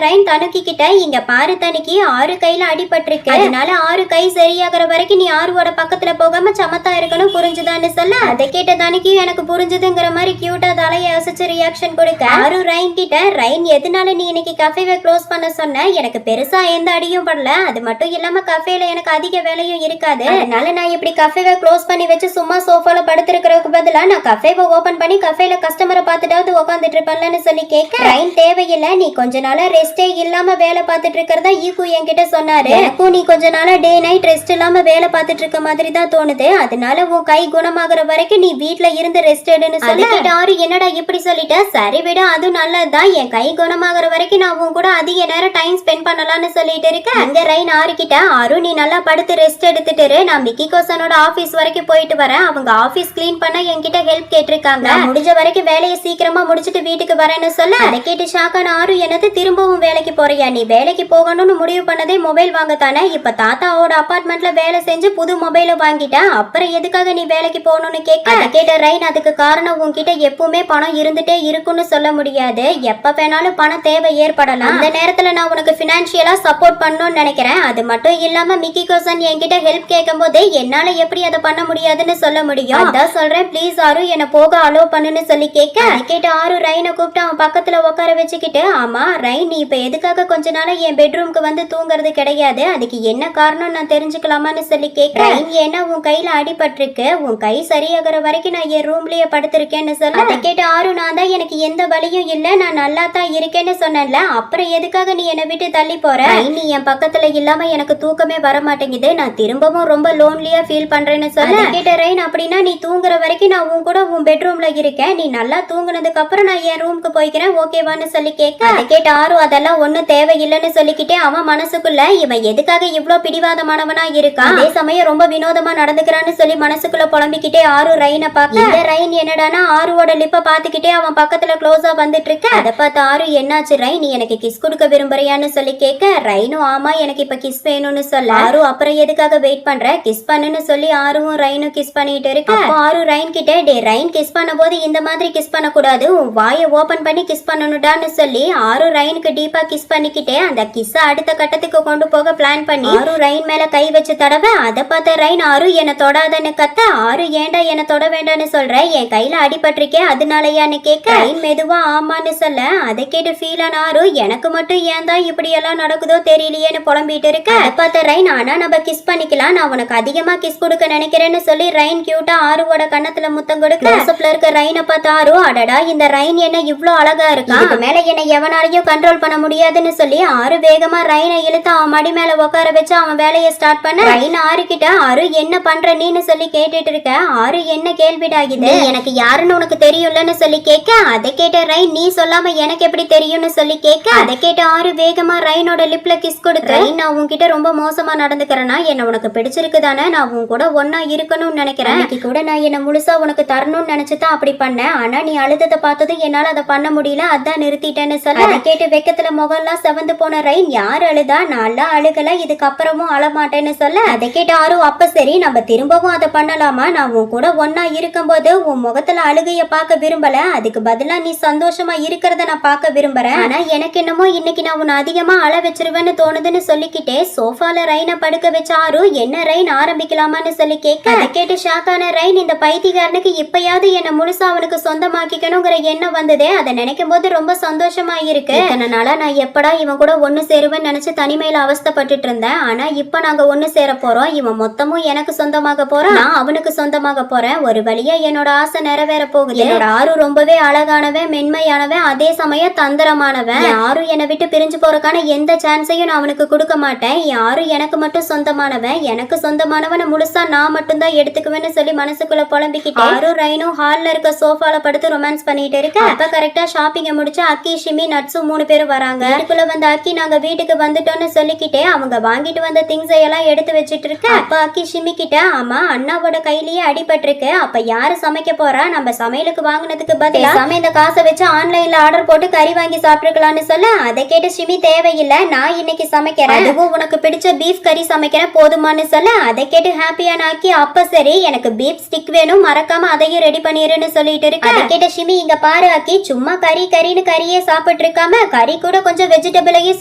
ரைன் தனுக்கி கிட்ட, இங்க பாரு தனுக்கி, ஆறு கையில அடிபட்டிருக்கு, அதனால ஆறு கை சரியாகிற வரைக்கும் நீ ஆறுவோட பக்கத்துல போகாம சமத்தா இருக்கணும், புரிஞ்சுதான்னு சொல்ல. அதை கேட்ட தனுக்கி எனக்கு புரிஞ்சுதுங்கிற மாதிரி கியூட்டா தலையை அசைச்சு ரியாக்ஷன் கொடுக்க, ஆறு ரைன் கிட்ட, ரைன் எதனால நீ இன்னைக்கு கஃபேவை க்ளோஸ் பண்ண சொன்ன, எனக்கு பெருசா எந்த அடியும் படல, அது மட்டும் இல்லாம கஃபேல எனக்கு அதிக வேலையும் இருக்காது, அதனால நான் இப்படி கஃபேவை க்ளோஸ் பண்ணி வச்சு சும்மா சோஃபால படுத்திருக்கிறதுக்கு பதிலா நான் கஃபேவை ஓபன் பண்ணி கஃபேல கஸ்டமரை பார்த்துட்டாவது உட்காந்துட்டு இருப்பேன்னு சொல்லி கேட்க, ரைன் தேவையில்லை, நீ கொஞ்ச நாளா ரெஸ்டே இல்லாம வேலை பார்த்துட்டு இருக்கிறதா ஈக்கு என்கிட்ட சொன்னாரு, எனக்கும் நீ கொஞ்ச நாளா டே நைட் ரெஸ்ட் இல்லாம வேலை பார்த்துட்டு இருக்க மாதிரி தான் தோணுது, அதனால உன் கை குணமாகற வரைக்கும் நீ வீட்டுல இருந்து ரெஸ்ட் எடுன்னு சொல்லி. ஆறு, என்னடா இப்படி சொல்லிட்ட, சரி விட அது நல்லதுதான், என் கை குணமாகற வரைக்கும் நான் உன் கூட அதிக நேரம் டைம் ஸ்பெண்ட் பண்ணலாம்னு சொல்லிட்டு இருக்கேன். அங்க ரைன் ஆறு கிட்ட, ஆறு நீ நல்லா படுத்து ரெஸ்ட் எடுத்துட்டு நான் மிக்கி கோசனோட ஆபீஸ் வரைக்கும் போயிட்டு வரேன், அவங்க ஆபீஸ் கிளீன் பண்ண என்கிட்ட ஹெல்ப் கேட்டிருக்காங்க, முடிஞ்ச வரைக்கும் வேலையை சீக்கிரமா முடிச்சிட்டு வீட்டுக்கு வரேன்னு சொல்ல. அதை கேட்டு ஷாக்கான ஆறு, என்னது திரும்பவும் வேலைக்கு போறியா, நீ வேலைக்கு போகணும்னு முடிவு பண்ணதே மொபைல் வாங்கத்தானே, இப்ப தாத்தாவோட அபார்ட்மெண்ட்ல வேலை செஞ்சு புது மொபைல வாங்கிட்டேன், அப்புறம் எதுக்காக நீ வேலைக்கு போகணும்னு கேட்க. அதை கேட்ட ரைன், அதுக்கு காரணம் உன்கிட்ட எப்பவுமே பணம் இருந்துட்டே இருக்குன்னு சொல்ல முடியாது, எப்ப வேணாலும் பணம் தேவை ஏற்படலாம், அந்த நேரத்துல நான் உனக்கு பினான்சியலா சப்போர்ட் பண்ணணும்னு நினைக்கிறேன், அது மட்டும் இல்லாம மிக்கி கோசன் என்கிட்ட ஹெல்ப் கேட்கும் போது என்னால எப்படி அதை பண்ண முடியாதுன்னு சொல்ல முடியும், அதான் சொல்றேன், ப்ளீஸ் ஆறு என்ன போக அலோ பண்ணுன்னு சொல்லி கேட்க. அதை கேட்டு ஆறு ரைனை கூப்பிட்டு அவன் பக்கத்துல உட்கார வச்சுக்கிட்டு, ஆமா ரைன், நீ இப்ப எதுக்காக கொஞ்ச நாளா என் பெட்ரூம்க்கு வந்து தூங்குறது கிடையாது, அதுக்கு என்ன காரணம் நான் தெரிஞ்சுக்கலாமான்னு சொல்லி கேட்க. ரைன், ஏன்னா உன் கையில அடிபட்டிருக்கு, உன் கை சரியாகிற வரைக்கும் நான் என் ரூம்லயே படுத்திருக்கேன்னு சொல்ல. அதை கேட்டு ஆறு, நான் தான் எனக்கு எந்த வலியும் இல்ல, நான் நல்லா தான் இருக்கேன்னு சொன்னேன்ல, அப்புறம் எதுக்காக நீ என்னை விட்டு தள்ளி போற, நீ என் பக்கத்துல இல்லாம எனக்கு தூக்கமே வர மாட்டேங்குது, நான் திரும்பவும் ரொம்ப லோன்லியா ஃபீல் பண்றேன்னு சொல்ல. கேட்ட ரைன், அப்படின்னா நீ தூங்குற வரைக்கும் நான் உன் கூட உன் பெட்ரூம்ல இருக்கேன், நீ நல்லா தூங்குனதுக்கு அப்புறம் நான் என் ரூமுக்கு போய்க்கிறேன், ஓகேவான்னு சொல்லி கேட்க. அதை கேட்ட ஆறு, அதெல்லாம் ஒன்னும் தேவையில்லைன்னு சொல்லிக்கிட்டே அவன் மனசுக்குள்ள இவன் எதுக்காக இவ்வளவு பிடிவாதமானவனா இருக்கான், அதே சமயம் ரொம்ப வினோதமா நடந்துக்கிறான்னு சொல்லி மனசுக்குள்ள புலம்பிக்கிட்டே ஆறு ரைனை பார்க்க. இந்த ரைன் என்னடானா ஆறுவோட லிப்ப பாத்துக்கிட்டே அவன் பக்கத்துல க்ளோஸா வந்துட்டு இருக்க. அதை பார்த்து ஆறு, என்னாச்சு ரைன், நீ எனக்கு கிஸ் கொடுக்க விரும்புறியான்னு சொல்லி கேட்க. ரைனும், ஆமா எனக்கு இப்ப கிஸ் வேணும்னு சொல்ல. ஆறு, அப்புறம் எதுக்காக வெயிட் பண்ற, கிஸ் பண்ணுன்னு சொல்லி ஆறுவும் ரைனும் கிஸ் பண்ணிட்டு இருக்கு. அப்போ ஆறு ரைன் கிட்ட, டே ரைன், கிஸ் பண்ண போது இந்த மாதிரி கிஸ் பண்ண கூடாது, உன் வாயை ஓபன் பண்ணி கிஸ் பண்ணணுடான்னு சொல்லி ஆறு ரைனுக்கு டீப்பா கிஸ் பண்ணிக்கிட்டே அந்த கிஸ் அடுத்த கட்டத்துக்கு கொண்டு போக பிளான் பண்ணி ஆறு ரைன் மேல கை வச்சு தடவ. அதை பார்த்த ரைன், ஆறு என்ன தொடாதன்னு கத்த. ஆறு, ஏண்டா என்ன தொட வேண்டான்னு சொல்ற, என் கையில அடிபட்டிருக்கே அதனாலயான்னு கேட்க. ரைன் மெதுவா ஆமான்னு சொல்ல. அதை கேட்டு ஃபீல் ஆன ஆறு, எனக்கு மட்டும் ஏன் தான் இப்படி எல்லாம் நடக்குதோ தெரியலையேன்னு புலம்பிட்டு இருக்க. அதை பார்த்த ரைன், ஆனா நம்ம கிஸ் பண்ணிக்கலாம், நான் உனக்கு அதிகமா கிஸ் கொடுக்க நினைக்கிறேன்னு சொல்லி ரைன் கியூட்டா ஆறுவோட கண்ணத்துல முத்தம் கொடுக்க. க்ளோஸ்அப்ல இருக்க ரைனை பார்த்த ஆறு, அடடா இந்த ரைன் என்ன இவ்ளோ அழகா இருக்கா, இதுக்கு மேல என்ன எவனாலையும் கண்ட்ரோல் பண்ண முடியாதுன்னு சொல்லி ஆறு வேகமா ரைனை இழுத்து அவன் மடி மேல உட்கார வச்சு அவன் வேலையை ஸ்டார்ட் பண்ண. ரைன் ஆறு கிட்ட, ஆறு என்ன பண்ற நீன்னு சொல்லி கேட்டுட்டு இருக்க. ஆறு, என்ன கேள்விடாகுது, எனக்கு யாருன்னு உனக்கு தெரியும்லன்னு சொல்லி கேட்க. அதை கேட்ட ரைன், நீ சொல்லாம எனக்கு எப்படி தெரியும்னு சொல்லி கேட்க. அதை கேட்ட ஆறு வேகமா ரைனோட லிப்ல கிஸ் கொடுத்து, ரைன் நான் உன்கிட்ட ரொம்ப மோசமா நடந்துக்கிறேன்னா என்ன உனக்கு பிடிச்சிருக்கு தானே, நான் உன் கூட ஒன்னா இருக்கணும்னு நினைக்கிறேன், இன்னைக்கு கூட நான் என்ன முழுசா உனக்கு தரணும்னு நினைச்சுதான் அப்படி பண்ணேன், ஆனா நீ அழுததை பார்த்தது என்னால அதை பண்ண முடியல, அதான் நிறுத்திட்டேன்னு சொல்ல. அதை கேட்டு வெக்கத்துல முகம்லாம் செவந்து போன ரைன், யார் அழுதா, நான் அழுகல, இதுக்கப்புறமும் அழமாட்டேன்னு சொல்ல. அதை கேட்டு ஆறு, அப்ப சரி நம்ம திரும்பவும் அதை பண்ணலாமா, நான் உன் கூட ஒன்னா இருக்கும்போது உன் முகத்துல அழுகைய பார்க்க விரும்பல, அதுக்கு பதிலா நீ சந்தோஷமா இருக்கிறத நான் பார்க்க விரும்புறேன், ஆனா எனக்கு என்னமோ இன்னைக்கு நான் உன்னை அதிகமா அழ வச்சிருவேன்னு தோணுதுன்னு சொல்லிக்கிட்டே சோஃபால ரைனை படுக்க வச்ச ஆறு, என்ன ரைன் ஆரம்பிக்கலாமான்னு சொல்லி கேட்க அதை கேட்டு ஷாக்கான ரைன் இந்த பைத்தியக்காரனுக்கு இப்பயாவது என்ன முழுசா அவனுக்கு சொந்தமாக்கிக்கணுங்கிற எண்ணம் வந்ததே. அதை நினைக்கும் போது ரொம்ப சந்தோஷமா இருக்கு. இத்தனை நாளா நான் எப்படா இவன் கூட ஒண்ணு சேருவேன்னு நினைச்சு தனிமையில அவஸ்தைப்பட்டுட்டு இருந்தேன். ஆனா இப்ப நாங்க ஒண்ணு சேர போறோம். இவன் மொத்தமும் எனக்கு சொந்தமாக போறான், நான் அவனுக்கு சொந்தமாக போறேன். ஒரு வழியா என்னோட ஆசை நிறைவேற போகுது. என்னோட ஆறு ரொம்பவே அழகானவன், மென்மையானவன், அதே சமயம் தந்திரமானவன். யாரும் என்னை விட்டு பிரிஞ்சு போறதுக்கான எந்த சான்ஸையும் நான் அவனுக்கு கொடுக்க மாட்டேன். யாரும் எனக்கு மட்டும் சொந்தமானவன், எனக்கு சொந்தமானவனை முழுசா நான் மட்டும்தான் எடுத்துக்குவேன்னு சொல்லி மனசுக்குள்ள புலம்பிக்கிட்டு ஆரும் ரைனும் ஹால்ல இருக்க சோஃபால படுத்து ரொமான்ஸ் பண்ணிட்டு இருக்கு. அப்ப கரெக்டா ஷாப்பிங்க முடிச்சு அக்கி, ஷிமி, நட்ஸு 3 பேரும் வராங்க. வீட்டுக்குள்ள வந்த அக்கி நாங்க வீட்டுக்கு வந்துட்டோம்னு சொல்லிக்கிட்டே அவங்க வாங்கிட்டு வந்த திங்ஸை எல்லாம் எடுத்து வச்சிட்டு இருக்கு. அப்ப அக்கி ஷிமி கிட்ட, ஆமா அண்ணாவோட கையிலேயே அடிபட்டிருக்கு, அப்ப யாரு சமைக்க போறா? நம்ம சமையலுக்கு வாங்கினதுக்கு பதிலா இந்த காசை வச்சு ஆன்லைன்ல ஆர்டர் போட்டு கறி வாங்கி சாப்பிட்டுக்கலாம்னு சொல்ல, அதை கேட்டு ஷிமி தேவையில்லை, நான் இன்னைக்கு சமைக்கிறேன், அதுவும் உனக்கு பிடிச்ச பீஃப் கறி சமைக்கிறேன் போதுமான்னு சொல்ல, அதை கேட்டு ஹாப்பியான ஆக்கி, அப்ப சரி எனக்கு பீஃப் ஸ்டிக் வேணும், மறக்காம அதையும் ரெடி பண்ணிருன்னு சொல்லிட்டு இருக்கு. அதை கேட்ட ஷிமி, இங்க பாரு ஆக்கி, சும்மா கறின்னு கறியே சாப்பிட்டு இருக்காம கறி கூட கொஞ்சம் வெஜிடபிளையும்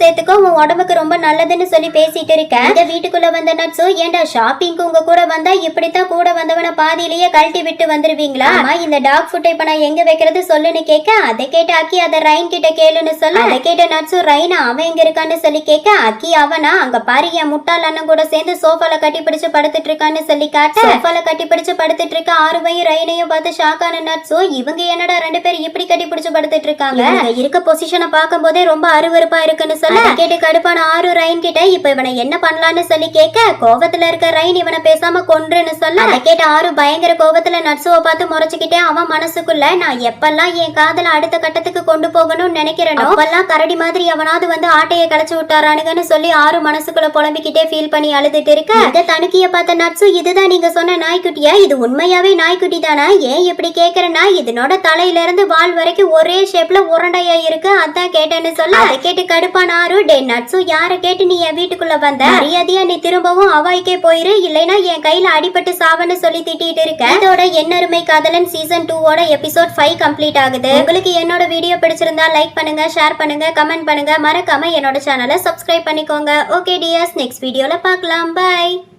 சேர்த்துக்கோ, உன் உடம்புக்கு ரொம்ப நல்லதுன்னு சொல்லி பேசிட்டு இருக்கேன். இந்த வீட்டுக்குள்ள வந்த நட்ஸோ, ஏண்டா ஷாப்பிங்க்கு உங்க கூட வந்தா இப்படித்தான் கூட வந்தவன பாதியிலேயே கழட்டி விட்டு வந்துருவீங்களா? இந்த டாக் ஃபுட் இப்ப நான் எங்க வைக்கிறது சொல்லுன்னு கேட்க, அதை கேட்ட அக்கி அதை ரைன் கிட்ட கேளுன்னு சொல்ல, அதை கேட்ட நட்ஸோ, ரைனா அவன் எங்க இருக்கான்னு சொல்லி கேட்க, அக்கி அவனா அங்க பாரு என் முட்டாள் அண்ணன் கூட சேர்ந்து சோஃபால கட்டி பிடிச்சு படுத்துட்டு இருக்கான்னு சொல்லி காட்ட, சோஃபால கட்டி பிடிச்சு படுத்துட்டு இருக்க ஆறுவையும் ரைனையும் பார்த்து ஷாக்கான நட்ஸோ, இவங்க என்னடா 2 பேரும் இப்படி கட்டி பிடிச்சு படுத்துட்டு இருக்காங்க, இருக்க பொசிஷனை பார்க்கும் போதே ரொம்ப அருவருப்பா இருக்குன்னு சொல்ல, கேட்டு கடுப்பான ஆறு ரைன் கிட்ட இப்ப இவனை என்ன பண்ணலான்னு சொல்லி கேட்க, கோவத்துல இருக்க ரைன் இவனை பேசாம கொன்றுன்னு சொல்ல, அதை கேட்ட ஆறு பயங்கர கோவத்துல நட்ஸுவை பார்த்து முறைச்சுக்கிட்டே அவன் மனசுக்குள்ள, நான் எப்பெல்லாம் என் காதல அடுத்த கட்டத்துக்கு கொண்டு போகணும்னு நினைக்கிறேனோ அப்பெல்லாம் கரடி மாதிரி அவனாவது வந்து ஆட்டையை களைச்சு விட்டாரானுங்கன்னு சொல்லி ஆறு மனசுக்குள்ள புலம்பிக்கிட்டே ஃபீல் பண்ணி அழுதுட்டு இருக்க, இத தனுக்கிய பார்த்த நட்ஸு, இதுதான் நீங்க சொன்ன நாய்க்குட்டியா? இது உண்மையாவே நாய்க்குட்டி தானா? ஏன் இப்படி கேக்குறேன்னா இதனோட தலையில இருந்து வால் வரைக்கும் ஒரே ஷேப்ல உருண்டையா இருக்கு, அதான் கேட்டேன்னு சொல்ல, அதை கேட்டு கடுப்பான ஆறு, டே நட்ஸு யார கேட்டு நீ என் வீட்டுக்குள்ள வந்த? மரியாதையா நீ திரும்பவும் அவாய்க்கே போயிரு, இல்லைன்னா என் கையில அடிபட்டு சாவன்னு சொல்லி திட்டிட்டு இருக்க. இதோட என்னருமை காதலன் சீசன் 2 எபிசோட் 5 கம்ப்ளீட் ஆகுது. உங்களுக்கு என்னோட வீடியோ பிடிச்சிருந்தா லைக் பண்ணுங்க, ஷேர் பண்ணுங்க, கமெண்ட் பண்ணுங்க, மறக்காம என்னோட சேனலை சப்ஸ்கிரைப் பண்ணிக்கோங்க. ஓகே டியர்ஸ், நெக்ஸ்ட் வீடியோல பார்க்கலாம். பை.